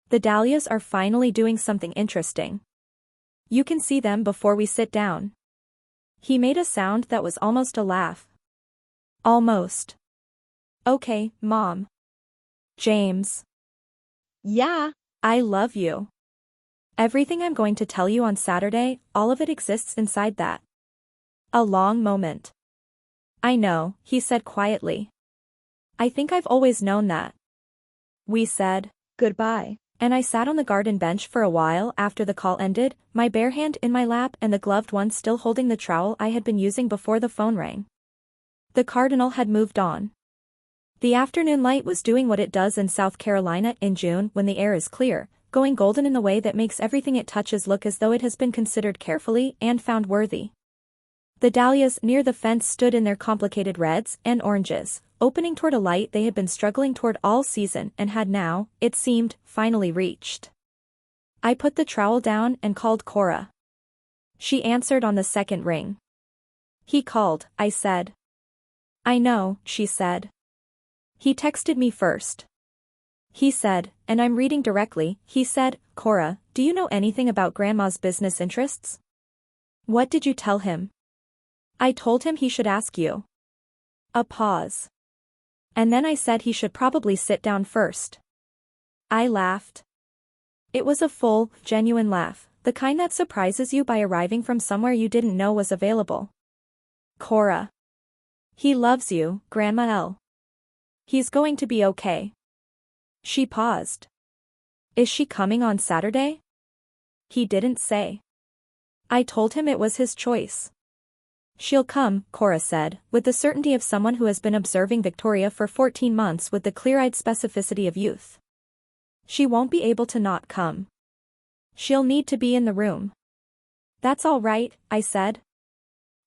Speaker 1: The dahlias are finally doing something interesting. You can see them before we sit down. He made a sound that was almost a laugh. Almost. Okay, Mom. James. Yeah, I love you. Everything I'm going to tell you on Saturday, all of it exists inside that. A long moment. I know, he said quietly. I think I've always known that. We said goodbye, and I sat on the garden bench for a while after the call ended, my bare hand in my lap and the gloved one still holding the trowel I had been using before the phone rang. The cardinal had moved on. The afternoon light was doing what it does in South Carolina in June when the air is clear, going golden in the way that makes everything it touches look as though it has been considered carefully and found worthy. The dahlias near the fence stood in their complicated reds and oranges, opening toward a light they had been struggling toward all season and had now, it seemed, finally reached. I put the trowel down and called Cora. She answered on the second ring. He called, I said. I know, she said. He texted me first. He said, and I'm reading directly, he said, Cora, do you know anything about Grandma's business interests? What did you tell him? I told him he should ask you. A pause. And then I said he should probably sit down first. I laughed. It was a full, genuine laugh, the kind that surprises you by arriving from somewhere you didn't know was available. Cora. He loves you, Grandma L. He's going to be okay. She paused. Is she coming on Saturday? He didn't say. I told him it was his choice. She'll come, Cora said, with the certainty of someone who has been observing Victoria for 14 months with the clear-eyed specificity of youth. She won't be able to not come. She'll need to be in the room. That's all right, I said.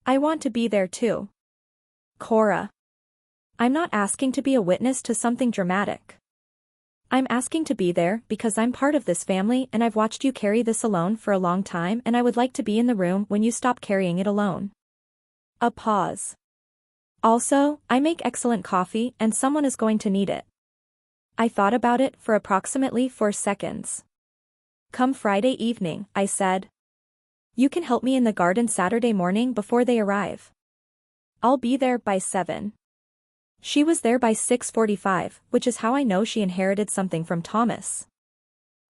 Speaker 1: I want to be there too. Cora. I'm not asking to be a witness to something dramatic. I'm asking to be there because I'm part of this family and I've watched you carry this alone for a long time and I would like to be in the room when you stop carrying it alone. A pause. Also, I make excellent coffee and someone is going to need it. I thought about it for approximately 4 seconds. Come Friday evening, I said. You can help me in the garden Saturday morning before they arrive. I'll be there by 7. She was there by 6:45, which is how I know she inherited something from Thomas.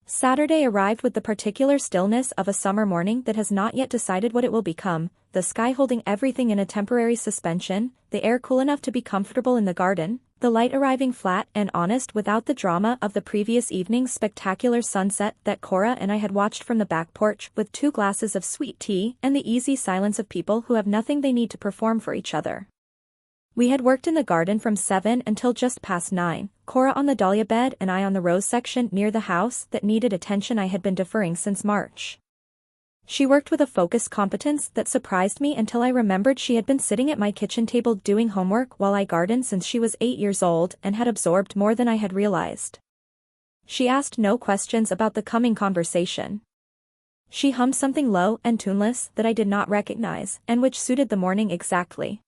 Speaker 1: Saturday arrived with the particular stillness of a summer morning that has not yet decided what it will become, the sky holding everything in a temporary suspension, the air cool enough to be comfortable in the garden, the light arriving flat and honest without the drama of the previous evening's spectacular sunset that Cora and I had watched from the back porch with 2 glasses of sweet tea and the easy silence of people who have nothing they need to perform for each other. We had worked in the garden from 7 until just past 9, Cora on the dahlia bed and I on the rose section near the house that needed attention I had been deferring since March. She worked with a focused competence that surprised me until I remembered she had been sitting at my kitchen table doing homework while I gardened since she was 8 years old and had absorbed more than I had realized. She asked no questions about the coming conversation. She hummed something low and tuneless that I did not recognize and which suited the morning exactly.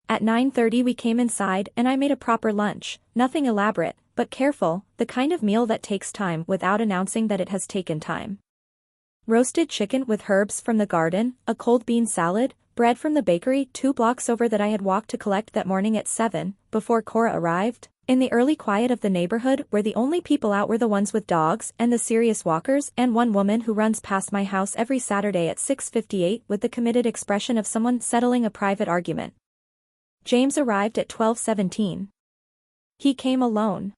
Speaker 1: At 9:30 we came inside and I made a proper lunch, nothing elaborate, but careful, the kind of meal that takes time without announcing that it has taken time. Roasted chicken with herbs from the garden, a cold bean salad, bread from the bakery 2 blocks over that I had walked to collect that morning at 7, before Cora arrived, in the early quiet of the neighborhood where the only people out were the ones with dogs and the serious walkers and one woman who runs past my house every Saturday at 6:58 with the committed expression of someone settling a private argument. James arrived at 12:17. He came alone.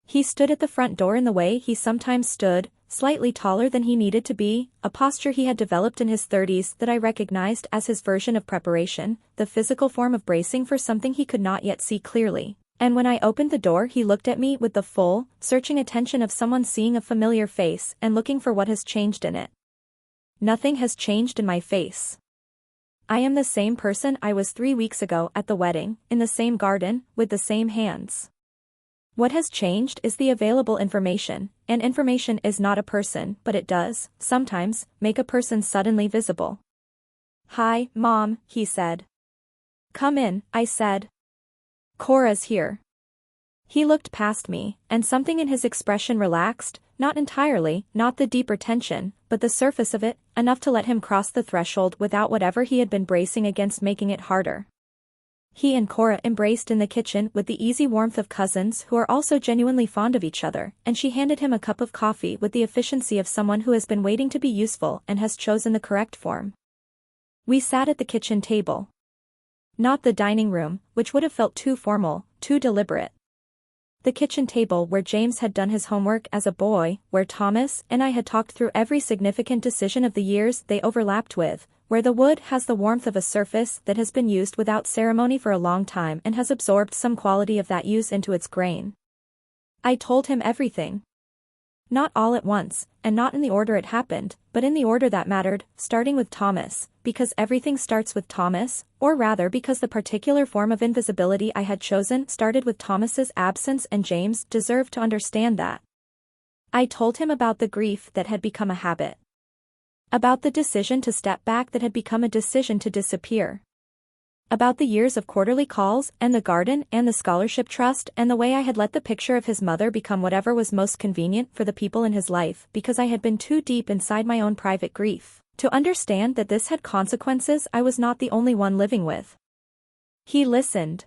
Speaker 1: He stood at the front door in the way he sometimes stood, slightly taller than he needed to be, a posture he had developed in his 30s that I recognized as his version of preparation, the physical form of bracing for something he could not yet see clearly. And when I opened the door he looked at me with the full, searching attention of someone seeing a familiar face and looking for what has changed in it. Nothing has changed in my face. I am the same person I was 3 weeks ago at the wedding, in the same garden, with the same hands. What has changed is the available information, and information is not a person, but it does, sometimes, make a person suddenly visible. "Hi, Mom," he said. "Come in," I said. "Cora's here." He looked past me, and something in his expression relaxed, not entirely, not the deeper tension, but the surface of it, enough to let him cross the threshold without whatever he had been bracing against making it harder. He and Cora embraced in the kitchen with the easy warmth of cousins who are also genuinely fond of each other, and she handed him a cup of coffee with the efficiency of someone who has been waiting to be useful and has chosen the correct form. We sat at the kitchen table. Not the dining room, which would have felt too formal, too deliberate. The kitchen table where James had done his homework as a boy, where Thomas and I had talked through every significant decision of the years they overlapped with, where the wood has the warmth of a surface that has been used without ceremony for a long time and has absorbed some quality of that use into its grain. I told him everything. Not all at once, and not in the order it happened, but in the order that mattered, starting with Thomas, because everything starts with Thomas, or rather because the particular form of invisibility I had chosen started with Thomas's absence and James deserved to understand that. I told him about the grief that had become a habit. About the decision to step back that had become a decision to disappear. About the years of quarterly calls and the garden and the scholarship trust and the way I had let the picture of his mother become whatever was most convenient for the people in his life because I had been too deep inside my own private grief to understand that this had consequences I was not the only one living with. He listened.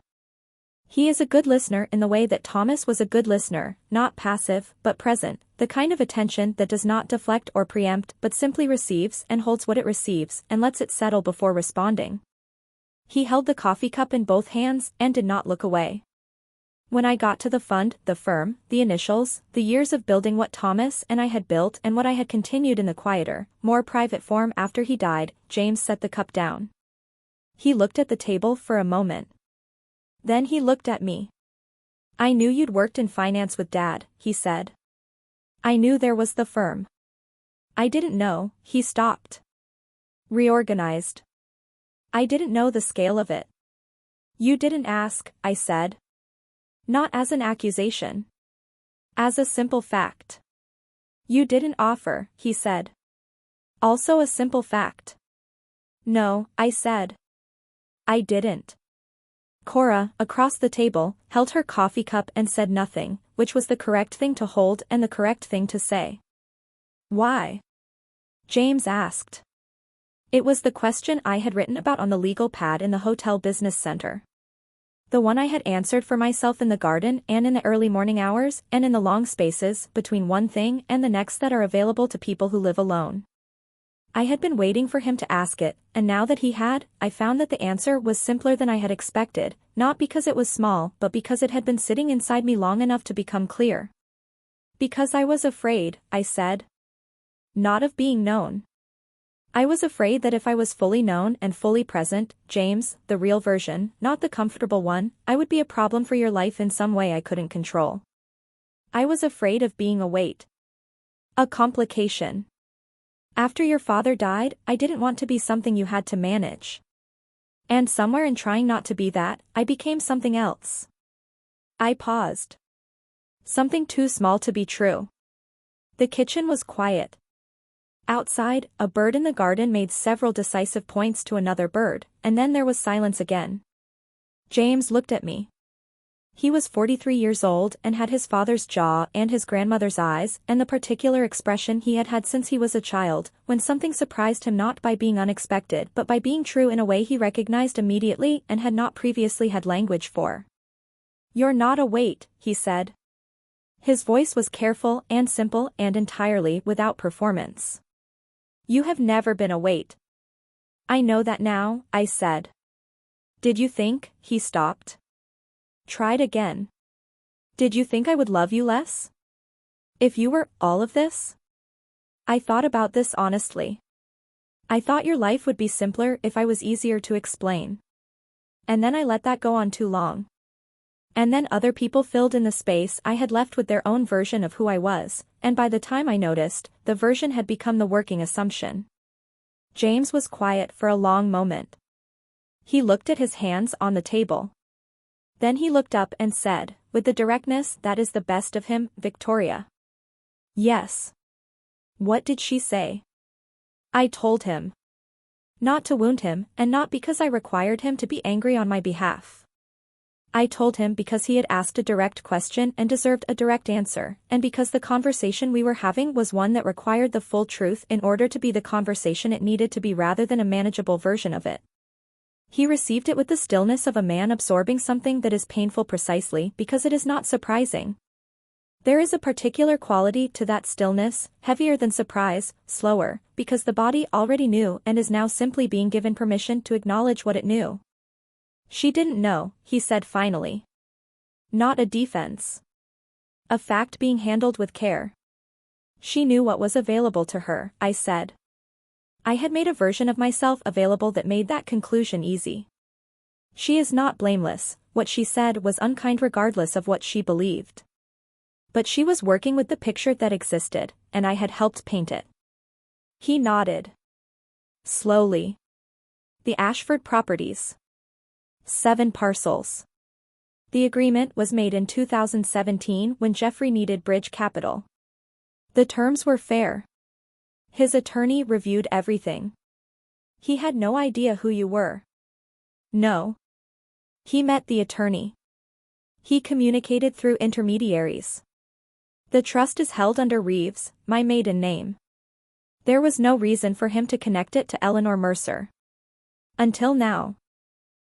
Speaker 1: He is a good listener in the way that Thomas was a good listener, not passive, but present, the kind of attention that does not deflect or preempt but simply receives and holds what it receives and lets it settle before responding. He held the coffee cup in both hands and did not look away. When I got to the fund, the firm, the initials, the years of building what Thomas and I had built and what I had continued in the quieter, more private form after he died, James set the cup down. He looked at the table for a moment. Then he looked at me. "I knew you'd worked in finance with Dad," he said. "I knew there was the firm." "I didn't know," he stopped. "Reorganized." "I didn't know the scale of it." "You didn't ask," I said. "Not as an accusation. As a simple fact." "You didn't offer," he said. "Also a simple fact." "No," I said. "I didn't." Cora, across the table, held her coffee cup and said nothing, which was the correct thing to hold and the correct thing to say. "Why?" James asked. It was the question I had written about on the legal pad in the hotel business center. The one I had answered for myself in the garden and in the early morning hours and in the long spaces between one thing and the next that are available to people who live alone. I had been waiting for him to ask it, and now that he had, I found that the answer was simpler than I had expected, not because it was small but because it had been sitting inside me long enough to become clear. "Because I was afraid," I said. "Not of being known. I was afraid that if I was fully known and fully present, James, the real version, not the comfortable one, I would be a problem for your life in some way I couldn't control. I was afraid of being a weight. A complication. After your father died, I didn't want to be something you had to manage. And somewhere in trying not to be that, I became something else. I paused. Something too small to be true. The kitchen was quiet. Outside, a bird in the garden made several decisive points to another bird, and then there was silence again. James looked at me. He was 43 years old and had his father's jaw and his grandmother's eyes and the particular expression he had had since he was a child, when something surprised him not by being unexpected but by being true in a way he recognized immediately and had not previously had language for. "You're not a weight," he said. His voice was careful and simple and entirely without performance. "You have never been a weight." "I know that now," I said. "Did you think?" He stopped. Tried again. "Did you think I would love you less? If you were all of this?" I thought about this honestly. I thought your life would be simpler if I was easier to explain. And then I let that go on too long. And then other people filled in the space I had left with their own version of who I was, and by the time I noticed, the version had become the working assumption. James was quiet for a long moment. He looked at his hands on the table. Then he looked up and said, with the directness that is the best of him, "Victoria." "Yes." "What did she say?" I told him. Not to wound him, and not because I required him to be angry on my behalf. I told him because he had asked a direct question and deserved a direct answer, and because the conversation we were having was one that required the full truth in order to be the conversation it needed to be rather than a manageable version of it. He received it with the stillness of a man absorbing something that is painful precisely because it is not surprising. There is a particular quality to that stillness, heavier than surprise, slower, because the body already knew and is now simply being given permission to acknowledge what it knew. "She didn't know," he said finally. "Not a defense. A fact being handled with care. She knew what was available to her," I said. I had made a version of myself available that made that conclusion easy. "She is not blameless," what she said was unkind regardless of what she believed. But she was working with the picture that existed, and I had helped paint it. He nodded. Slowly. "The Ashford properties. 7 parcels. The agreement was made in 2017 when Jeffrey needed bridge capital. The terms were fair. His attorney reviewed everything. He had no idea who you were." "No." "He met the attorney. He communicated through intermediaries. The trust is held under Reeves, my maiden name. There was no reason for him to connect it to Eleanor Mercer. Until now.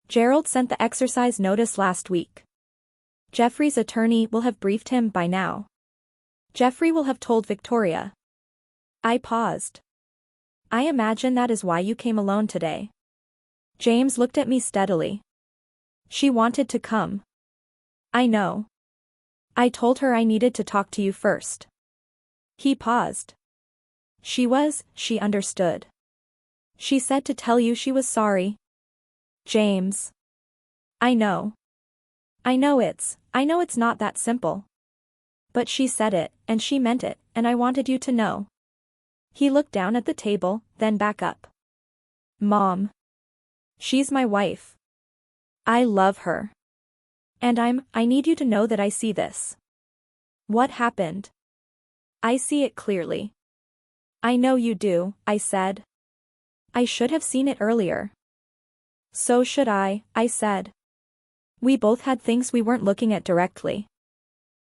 Speaker 1: Gerald sent the exercise notice last week. Jeffrey's attorney will have briefed him by now. Jeffrey will have told Victoria." I paused. "I imagine that is why you came alone today." James looked at me steadily. "She wanted to come." "I know. I told her I needed to talk to you first." He paused. She understood. She said to tell you she was sorry." "James." I know it's not that simple. But she said it, and she meant it, and I wanted you to know." He looked down at the table, then back up. "Mom. She's my wife. I love her. And I need you to know that I see this." "What happened?" "I see it clearly." "I know you do," I said. "I should have seen it earlier." "So should I said. "We both had things we weren't looking at directly.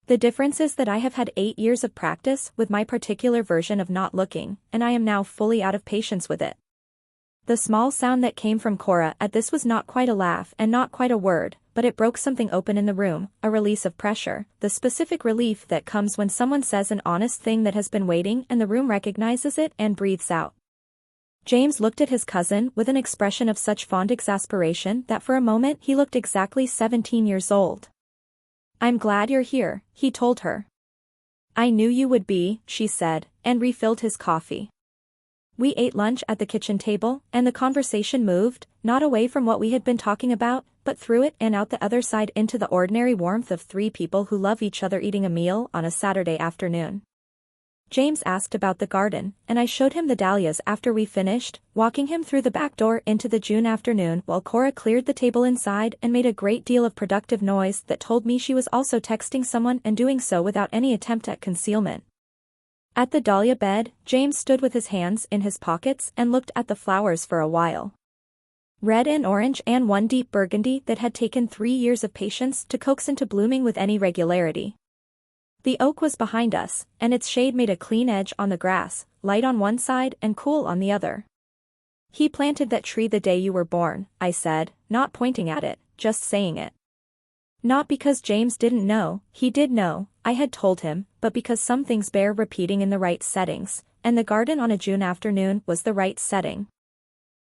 Speaker 1: The difference is that I have had 8 years of practice with my particular version of not looking, and I am now fully out of patience with it." The small sound that came from Cora at this was not quite a laugh and not quite a word, but it broke something open in the room, a release of pressure, the specific relief that comes when someone says an honest thing that has been waiting and the room recognizes it and breathes out. James looked at his cousin with an expression of such fond exasperation that for a moment he looked exactly 17 years old. "I'm glad you're here," he told her. "I knew you would be," she said, and refilled his coffee. We ate lunch at the kitchen table, and the conversation moved, not away from what we had been talking about, but through it and out the other side into the ordinary warmth of three people who love each other eating a meal on a Saturday afternoon. James asked about the garden, and I showed him the dahlias after we finished, walking him through the back door into the June afternoon while Cora cleared the table inside and made a great deal of productive noise that told me she was also texting someone and doing so without any attempt at concealment. At the dahlia bed, James stood with his hands in his pockets and looked at the flowers for a while. Red and orange and one deep burgundy that had taken 3 years of patience to coax into blooming with any regularity. The oak was behind us, and its shade made a clean edge on the grass, light on one side and cool on the other. "He planted that tree the day you were born," I said, not pointing at it, just saying it. Not because James didn't know, he did know, I had told him, but because some things bear repeating in the right settings, and the garden on a June afternoon was the right setting.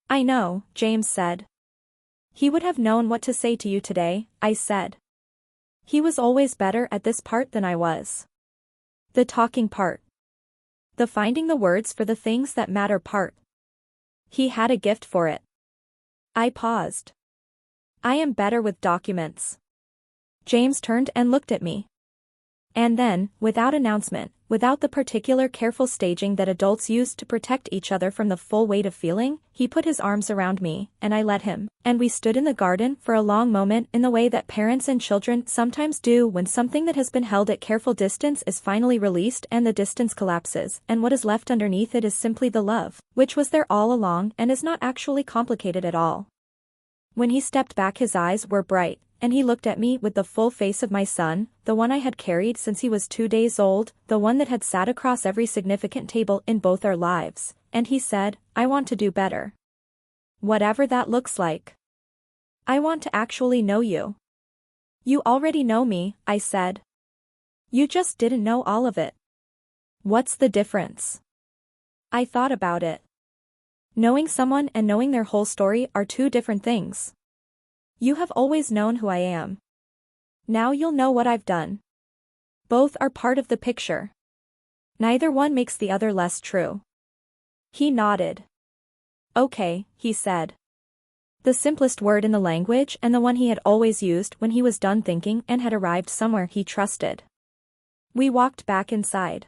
Speaker 1: "I know," James said. "He would have known what to say to you today," I said. He was always better at this part than I was. The talking part. The finding the words for the things that matter part. He had a gift for it. I paused. "I am better with documents." James turned and looked at me. And then, without announcement, without the particular careful staging that adults use to protect each other from the full weight of feeling, he put his arms around me, and I let him, and we stood in the garden for a long moment in the way that parents and children sometimes do when something that has been held at careful distance is finally released and the distance collapses, and what is left underneath it is simply the love, which was there all along and is not actually complicated at all. When he stepped back his eyes were bright, and he looked at me with the full face of my son, the one I had carried since he was 2 days old, the one that had sat across every significant table in both our lives, and he said, "I want to do better. Whatever that looks like. I want to actually know you." "You already know me," I said. "You just didn't know all of it." "What's the difference?" I thought about it. Knowing someone and knowing their whole story are two different things. You have always known who I am. Now you'll know what I've done. Both are part of the picture. Neither one makes the other less true. He nodded. "Okay," he said. The simplest word in the language and the one he had always used when he was done thinking and had arrived somewhere he trusted. We walked back inside.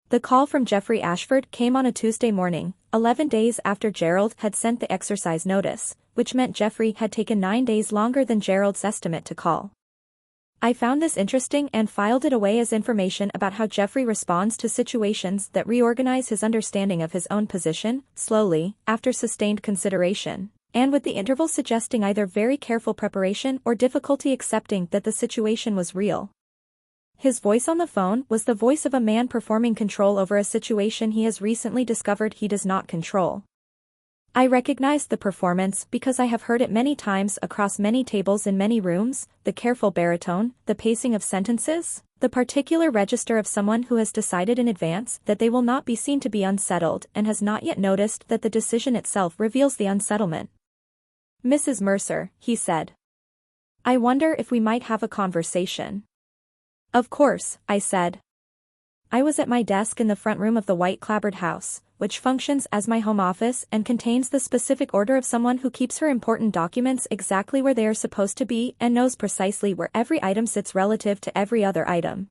Speaker 1: The call from Jeffrey Ashford came on a Tuesday morning, 11 days after Gerald had sent the exercise notice, which meant Jeffrey had taken 9 days longer than Gerald's estimate to call. I found this interesting and filed it away as information about how Jeffrey responds to situations that reorganize his understanding of his own position, slowly, after sustained consideration, and with the interval suggesting either very careful preparation or difficulty accepting that the situation was real. His voice on the phone was the voice of a man performing control over a situation he has recently discovered he does not control. I recognized the performance because I have heard it many times across many tables in many rooms, the careful baritone, the pacing of sentences, the particular register of someone who has decided in advance that they will not be seen to be unsettled and has not yet noticed that the decision itself reveals the unsettlement. "Mrs. Mercer," he said. "I wonder if we might have a conversation." "Of course," I said. I was at my desk in the front room of the white clapboard house, which functions as my home office and contains the specific order of someone who keeps her important documents exactly where they are supposed to be and knows precisely where every item sits relative to every other item.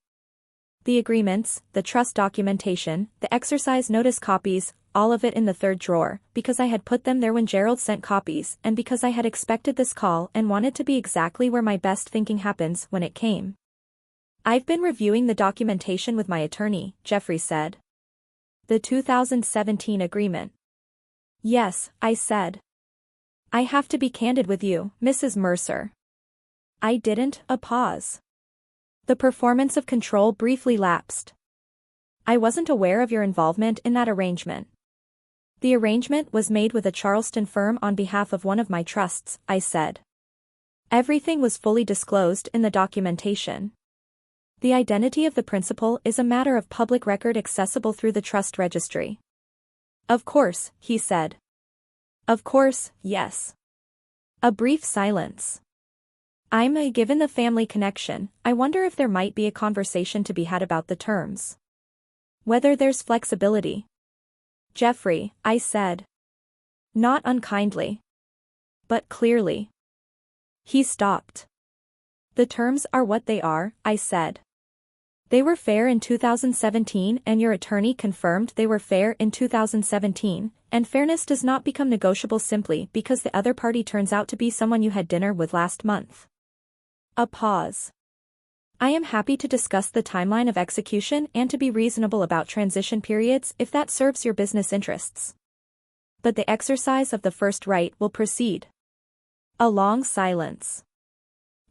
Speaker 1: The agreements, the trust documentation, the exercise notice copies, all of it in the third drawer, because I had put them there when Gerald sent copies and because I had expected this call and wanted to be exactly where my best thinking happens when it came. "I've been reviewing the documentation with my attorney," Jeffrey said. "The 2017 agreement." "Yes," I said. "I have to be candid with you, Mrs. Mercer." I didn't. A pause. The performance of control briefly lapsed. "I wasn't aware of your involvement in that arrangement." "The arrangement was made with a Charleston firm on behalf of one of my trusts," I said. "Everything was fully disclosed in the documentation. The identity of the principal is a matter of public record accessible through the trust registry." "Of course," he said. "Of course, yes." A brief silence. Given the family connection, I wonder if there might be a conversation to be had about the terms. Whether there's flexibility. Jeffrey, I said. Not unkindly. But clearly. He stopped. The terms are what they are, I said. They were fair in 2017 and your attorney confirmed they were fair in 2017, and fairness does not become negotiable simply because the other party turns out to be someone you had dinner with last month. A pause. I am happy to discuss the timeline of execution and to be reasonable about transition periods if that serves your business interests. But the exercise of the first right will proceed. A long silence.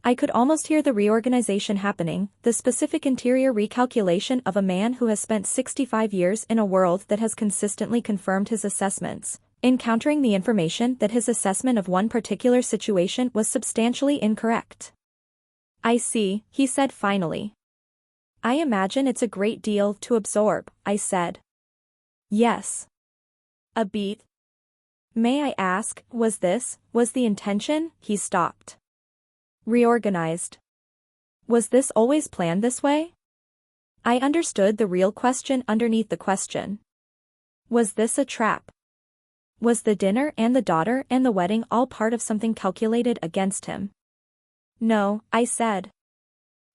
Speaker 1: I could almost hear the reorganization happening, the specific interior recalculation of a man who has spent 65 years in a world that has consistently confirmed his assessments, encountering the information that his assessment of one particular situation was substantially incorrect. I see, he said finally. I imagine it's a great deal to absorb, I said. Yes. A beat. May I ask, was the intention? He stopped. Reorganized. Was this always planned this way? I understood the real question underneath the question. Was this a trap? Was the dinner and the daughter and the wedding all part of something calculated against him? No, I said.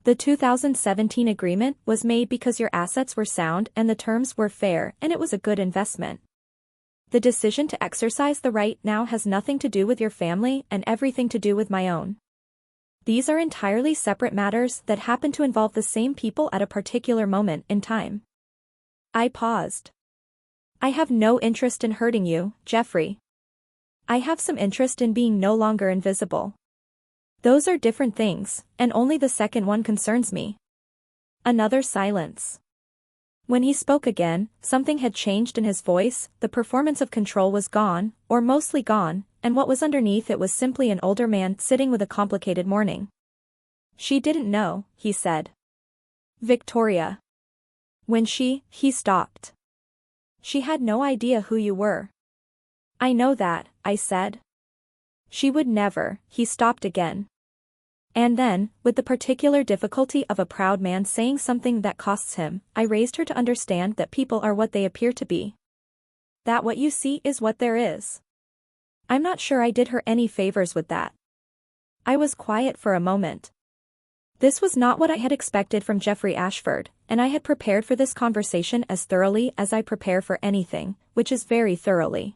Speaker 1: The 2017 agreement was made because your assets were sound and the terms were fair and it was a good investment. The decision to exercise the right now has nothing to do with your family and everything to do with my own. These are entirely separate matters that happen to involve the same people at a particular moment in time. I paused. I have no interest in hurting you, Jeffrey. I have some interest in being no longer invisible. Those are different things, and only the second one concerns me. Another silence. When he spoke again, something had changed in his voice, the performance of control was gone, or mostly gone, and what was underneath it was simply an older man sitting with a complicated morning. She didn't know, he said. Victoria. When he stopped. She had no idea who you were. I know that, I said. She would never, he stopped again. And then, with the particular difficulty of a proud man saying something that costs him, I raised her to understand that people are what they appear to be. That what you see is what there is. I'm not sure I did her any favors with that. I was quiet for a moment. This was not what I had expected from Jeffrey Ashford, and I had prepared for this conversation as thoroughly as I prepare for anything, which is very thoroughly.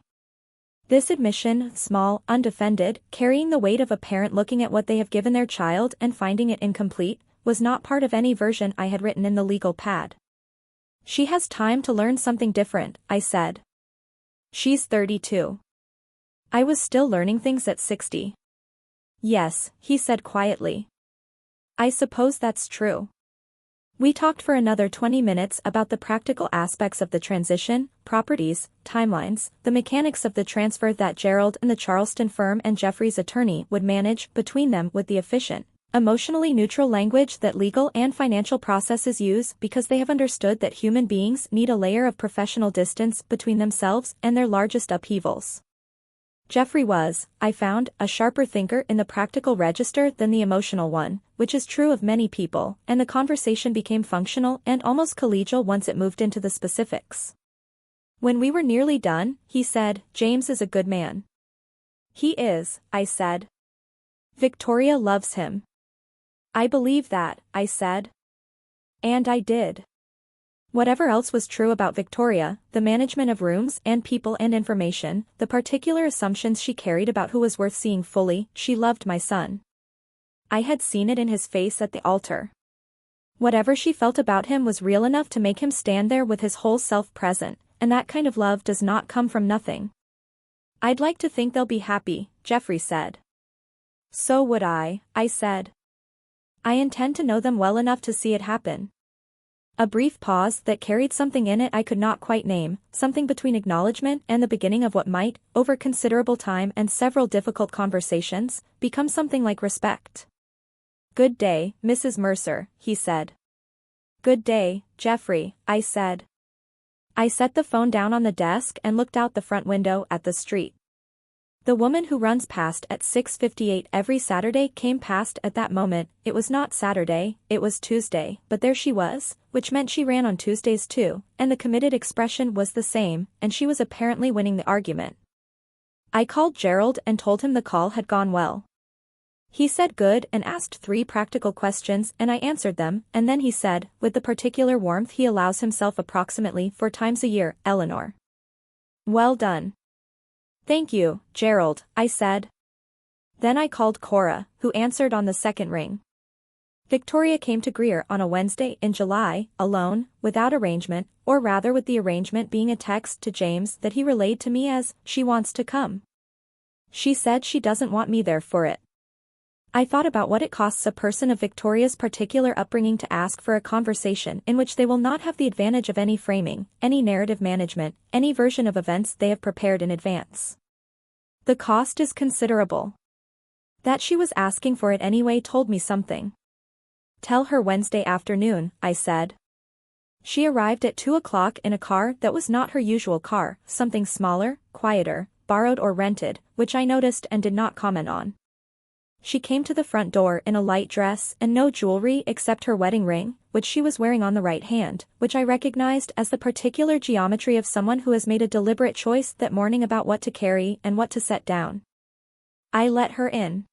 Speaker 1: This admission, small, undefended, carrying the weight of a parent looking at what they have given their child and finding it incomplete, was not part of any version I had written in the legal pad. She has time to learn something different, I said. She's 32. I was still learning things at 60. Yes, he said quietly. I suppose that's true. We talked for another 20 minutes about the practical aspects of the transition, properties, timelines, the mechanics of the transfer that Gerald and the Charleston firm and Jeffrey's attorney would manage between them with the efficient, emotionally neutral language that legal and financial processes use because they have understood that human beings need a layer of professional distance between themselves and their largest upheavals. Jeffrey was, I found, a sharper thinker in the practical register than the emotional one, which is true of many people, and the conversation became functional and almost collegial once it moved into the specifics. When we were nearly done, he said, James is a good man. He is, I said. Victoria loves him. I believe that, I said. And I did. Whatever else was true about Victoria, the management of rooms and people and information, the particular assumptions she carried about who was worth seeing fully, she loved my son. I had seen it in his face at the altar. Whatever she felt about him was real enough to make him stand there with his whole self present, and that kind of love does not come from nothing. I'd like to think they'll be happy, Jeffrey said. So would I said. I intend to know them well enough to see it happen. A brief pause that carried something in it I could not quite name, something between acknowledgement and the beginning of what might, over considerable time and several difficult conversations, become something like respect. Good day, Mrs. Mercer, he said. Good day, Jeffrey, I said. I set the phone down on the desk and looked out the front window at the street. The woman who runs past at 6:58 every Saturday came past at that moment. It was not Saturday, it was Tuesday, but there she was, which meant she ran on Tuesdays too, and the committed expression was the same, and she was apparently winning the argument. I called Gerald and told him the call had gone well. He said good and asked 3 practical questions and I answered them, and then he said, with the particular warmth he allows himself approximately 4 times a year, Eleanor. Well done. Thank you, Gerald, I said. Then I called Cora, who answered on the second ring. Victoria came to Greer on a Wednesday in July, alone, without arrangement, or rather with the arrangement being a text to James that he relayed to me as, she wants to come. She said she doesn't want me there for it. I thought about what it costs a person of Victoria's particular upbringing to ask for a conversation in which they will not have the advantage of any framing, any narrative management, any version of events they have prepared in advance. The cost is considerable. That she was asking for it anyway told me something. Tell her Wednesday afternoon, I said. She arrived at 2 o'clock in a car that was not her usual car, something smaller, quieter, borrowed or rented, which I noticed and did not comment on. She came to the front door in a light dress and no jewelry except her wedding ring, which she was wearing on the right hand, which I recognized as the particular geometry of someone who has made a deliberate choice that morning about what to carry and what to set down. I let her in.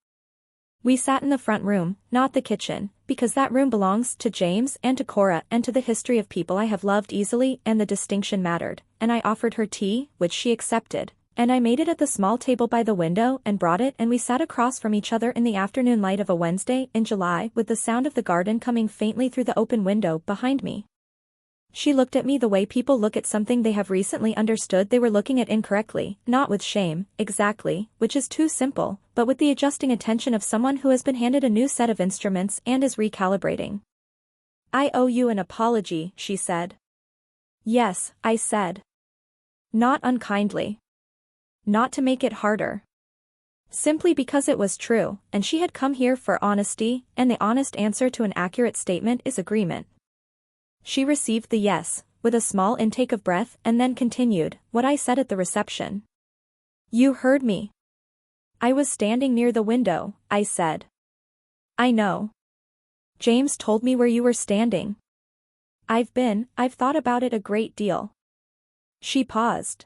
Speaker 1: We sat in the front room, not the kitchen, because that room belongs to James and to Cora and to the history of people I have loved easily and the distinction mattered, and I offered her tea, which she accepted. And I made it at the small table by the window and brought it and we sat across from each other in the afternoon light of a Wednesday in July with the sound of the garden coming faintly through the open window behind me. She looked at me the way people look at something they have recently understood they were looking at incorrectly, not with shame, exactly, which is too simple, but with the adjusting attention of someone who has been handed a new set of instruments and is recalibrating. I owe you an apology, she said. Yes, I said. Not unkindly. Not to make it harder. Simply because it was true, and she had come here for honesty, and the honest answer to an accurate statement is agreement. She received the yes, with a small intake of breath and then continued, what I said at the reception. You heard me. I was standing near the window, I said. I know. James told me where you were standing. I've thought about it a great deal. She paused.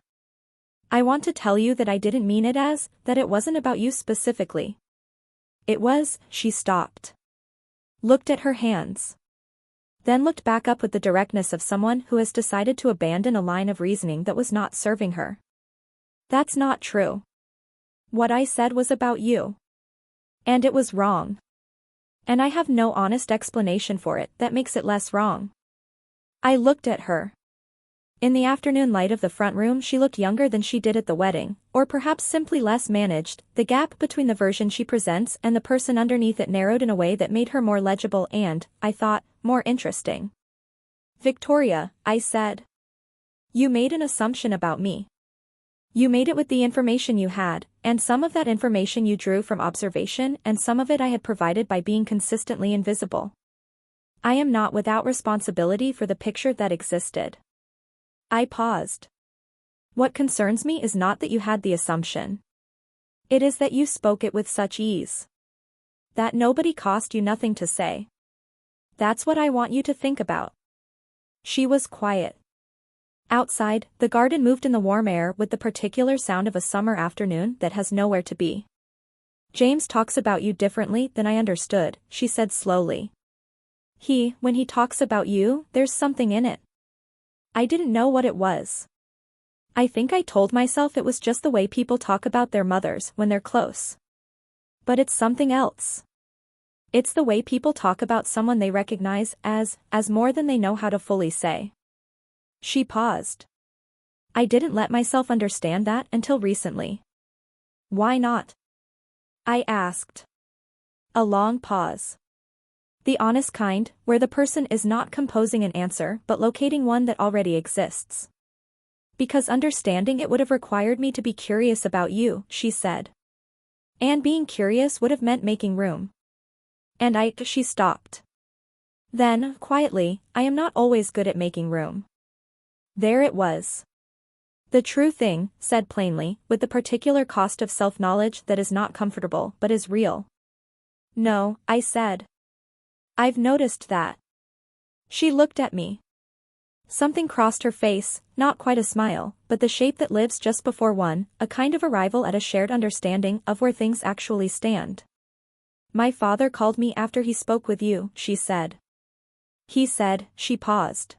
Speaker 1: I want to tell you that I didn't mean it as, that it wasn't about you specifically. It was, she stopped. Looked at her hands. Then looked back up with the directness of someone who has decided to abandon a line of reasoning that was not serving her. That's not true. What I said was about you. And it was wrong. And I have no honest explanation for it that makes it less wrong. I looked at her. In the afternoon light of the front room she looked younger than she did at the wedding, or perhaps simply less managed. The gap between the version she presents and the person underneath it narrowed in a way that made her more legible and, I thought, more interesting. Victoria, I said. You made an assumption about me. You made it with the information you had, and some of that information you drew from observation and some of it I had provided by being consistently invisible. I am not without responsibility for the picture that existed. I paused. What concerns me is not that you had the assumption. It is that you spoke it with such ease. That nobody cost you nothing to say. That's what I want you to think about. She was quiet. Outside, the garden moved in the warm air with the particular sound of a summer afternoon that has nowhere to be. James talks about you differently than I understood, she said slowly. When he talks about you, there's something in it. I didn't know what it was. I think I told myself it was just the way people talk about their mothers when they're close. But it's something else. It's the way people talk about someone they recognize as more than they know how to fully say. She paused. I didn't let myself understand that until recently. Why not? I asked. A long pause. The honest kind, where the person is not composing an answer but locating one that already exists. Because understanding it would have required me to be curious about you, she said. And being curious would have meant making room. And she stopped. Then, quietly, I am not always good at making room. There it was. The true thing, said plainly, with the particular cost of self-knowledge that is not comfortable but is real. No, I said. I've noticed that. She looked at me. Something crossed her face, not quite a smile, but the shape that lives just before one, a kind of arrival at a shared understanding of where things actually stand. My father called me after he spoke with you, she said. He said, she paused.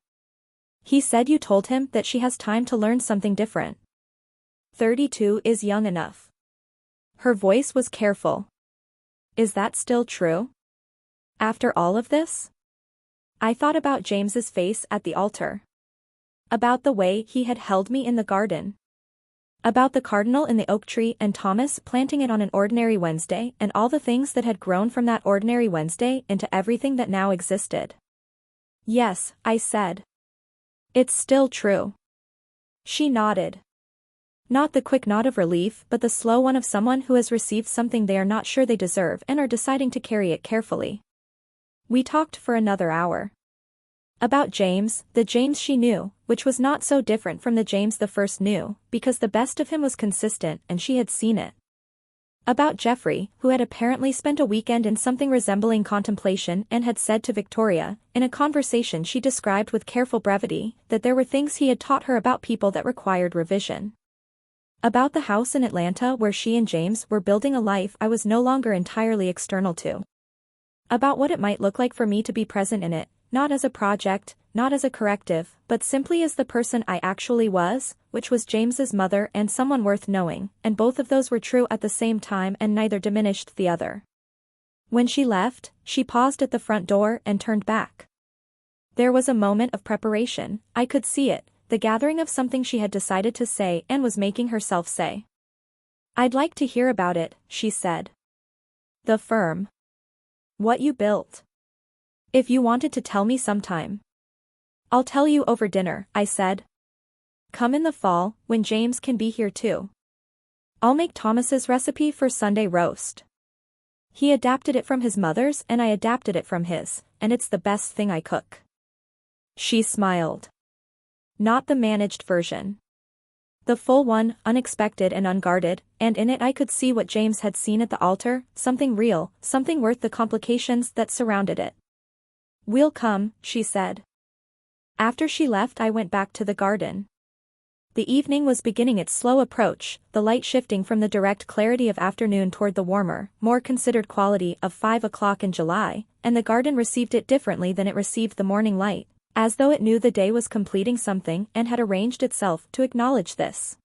Speaker 1: He said you told him that she has time to learn something different. 32 is young enough. Her voice was careful. Is that still true? After all of this? I thought about James's face at the altar. About the way he had held me in the garden. About the cardinal in the oak tree and Thomas planting it on an ordinary Wednesday and all the things that had grown from that ordinary Wednesday into everything that now existed. Yes, I said. It's still true. She nodded. Not the quick nod of relief but the slow one of someone who has received something they are not sure they deserve and are deciding to carry it carefully. We talked for another hour. About James, the James she knew, which was not so different from the James the first knew, because the best of him was consistent and she had seen it. About Geoffrey, who had apparently spent a weekend in something resembling contemplation and had said to Victoria, in a conversation she described with careful brevity, that there were things he had taught her about people that required revision. About the house in Atlanta where she and James were building a life I was no longer entirely external to. About what it might look like for me to be present in it, not as a project, not as a corrective, but simply as the person I actually was, which was James's mother and someone worth knowing, and both of those were true at the same time and neither diminished the other. When she left, she paused at the front door and turned back. There was a moment of preparation, I could see it, the gathering of something she had decided to say and was making herself say. I'd like to hear about it, she said. The firm. What you built. If you wanted to tell me sometime. I'll tell you over dinner, I said. Come in the fall, when James can be here too. I'll make Thomas's recipe for Sunday roast. He adapted it from his mother's and I adapted it from his, and it's the best thing I cook. She smiled. Not the managed version. The full one, unexpected and unguarded, and in it I could see what James had seen at the altar, something real, something worth the complications that surrounded it. We'll come, she said. After she left I went back to the garden. The evening was beginning its slow approach, the light shifting from the direct clarity of afternoon toward the warmer, more considered quality of 5 o'clock in July, and the garden received it differently than it received the morning light, as though it knew the day was completing something and had arranged itself to acknowledge this.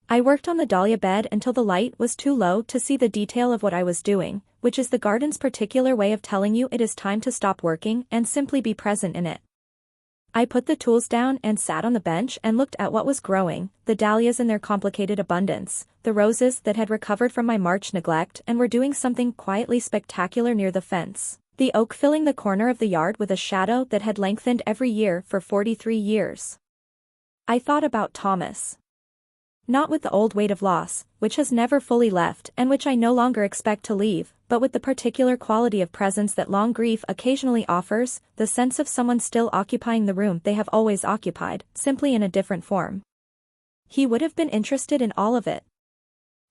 Speaker 1: I worked on the dahlia bed until the light was too low to see the detail of what I was doing, which is the garden's particular way of telling you it is time to stop working and simply be present in it. I put the tools down and sat on the bench and looked at what was growing, the dahlias in their complicated abundance, the roses that had recovered from my March neglect and were doing something quietly spectacular near the fence, the oak filling the corner of the yard with a shadow that had lengthened every year for 43 years. I thought about Thomas. Not with the old weight of loss, which has never fully left and which I no longer expect to leave, but with the particular quality of presence that long grief occasionally offers, the sense of someone still occupying the room they have always occupied, simply in a different form. He would have been interested in all of it.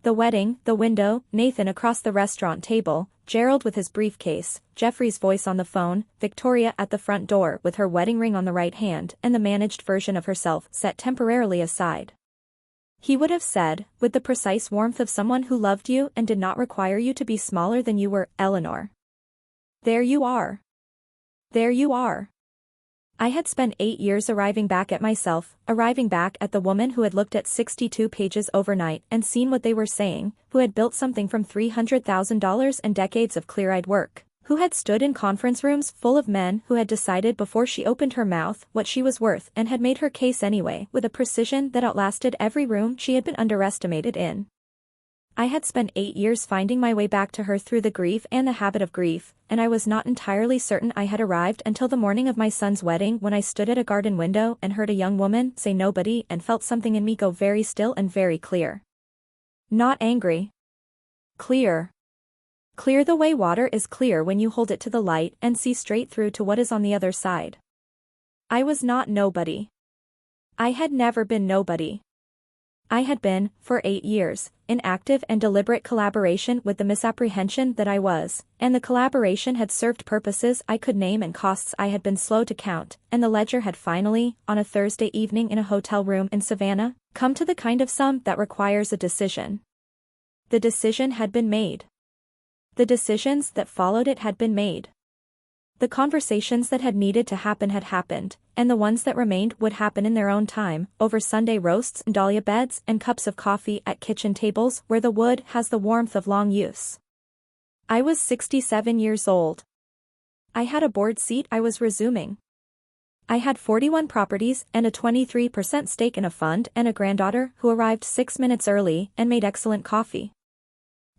Speaker 1: The wedding, the window, Nathan across the restaurant table, Gerald with his briefcase, Geoffrey's voice on the phone, Victoria at the front door with her wedding ring on the right hand and the managed version of herself set temporarily aside. He would have said, with the precise warmth of someone who loved you and did not require you to be smaller than you were, Eleanor. There you are. There you are. I had spent 8 years arriving back at myself, arriving back at the woman who had looked at 62 pages overnight and seen what they were saying, who had built something from $300,000 and decades of clear-eyed work, who had stood in conference rooms full of men who had decided before she opened her mouth what she was worth and had made her case anyway with a precision that outlasted every room she had been underestimated in. I had spent 8 years finding my way back to her through the grief and the habit of grief, and I was not entirely certain I had arrived until the morning of my son's wedding when I stood at a garden window and heard a young woman say nobody and felt something in me go very still and very clear. Not angry. Clear. Clear the way water is clear when you hold it to the light and see straight through to what is on the other side. I was not nobody. I had never been nobody. I had been, for 8 years, in active and deliberate collaboration with the misapprehension that I was, and the collaboration had served purposes I could name and costs I had been slow to count, and the ledger had finally, on a Thursday evening in a hotel room in Savannah, come to the kind of sum that requires a decision. The decision had been made. The decisions that followed it had been made. The conversations that had needed to happen had happened, and the ones that remained would happen in their own time, over Sunday roasts and dahlia beds and cups of coffee at kitchen tables where the wood has the warmth of long use. I was 67 years old. I had a board seat I was resuming. I had 41 properties and a 23% stake in a fund and a granddaughter who arrived 6 minutes early and made excellent coffee.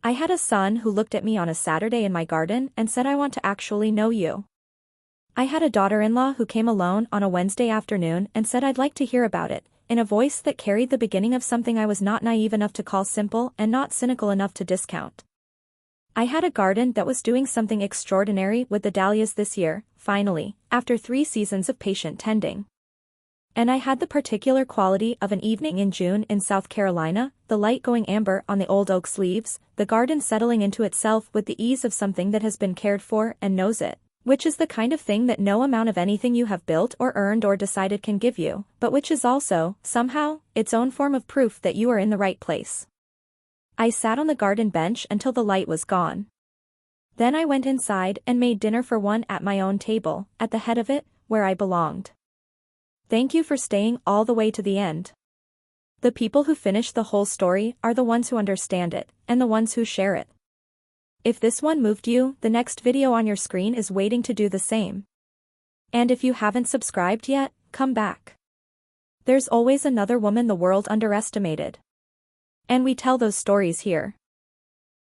Speaker 1: I had a son who looked at me on a Saturday in my garden and said, "I want to actually know you." I had a daughter-in-law who came alone on a Wednesday afternoon and said, "I'd like to hear about it," in a voice that carried the beginning of something I was not naive enough to call simple and not cynical enough to discount. I had a garden that was doing something extraordinary with the dahlias this year, finally, after 3 seasons of patient tending. And I had the particular quality of an evening in June in South Carolina, the light going amber on the old oak leaves, the garden settling into itself with the ease of something that has been cared for and knows it, which is the kind of thing that no amount of anything you have built or earned or decided can give you, but which is also, somehow, its own form of proof that you are in the right place. I sat on the garden bench until the light was gone. Then I went inside and made dinner for one at my own table, at the head of it, where I belonged. Thank you for staying all the way to the end. The people who finish the whole story are the ones who understand it, and the ones who share it. If this one moved you, the next video on your screen is waiting to do the same. And if you haven't subscribed yet, come back. There's always another woman the world underestimated. And we tell those stories here.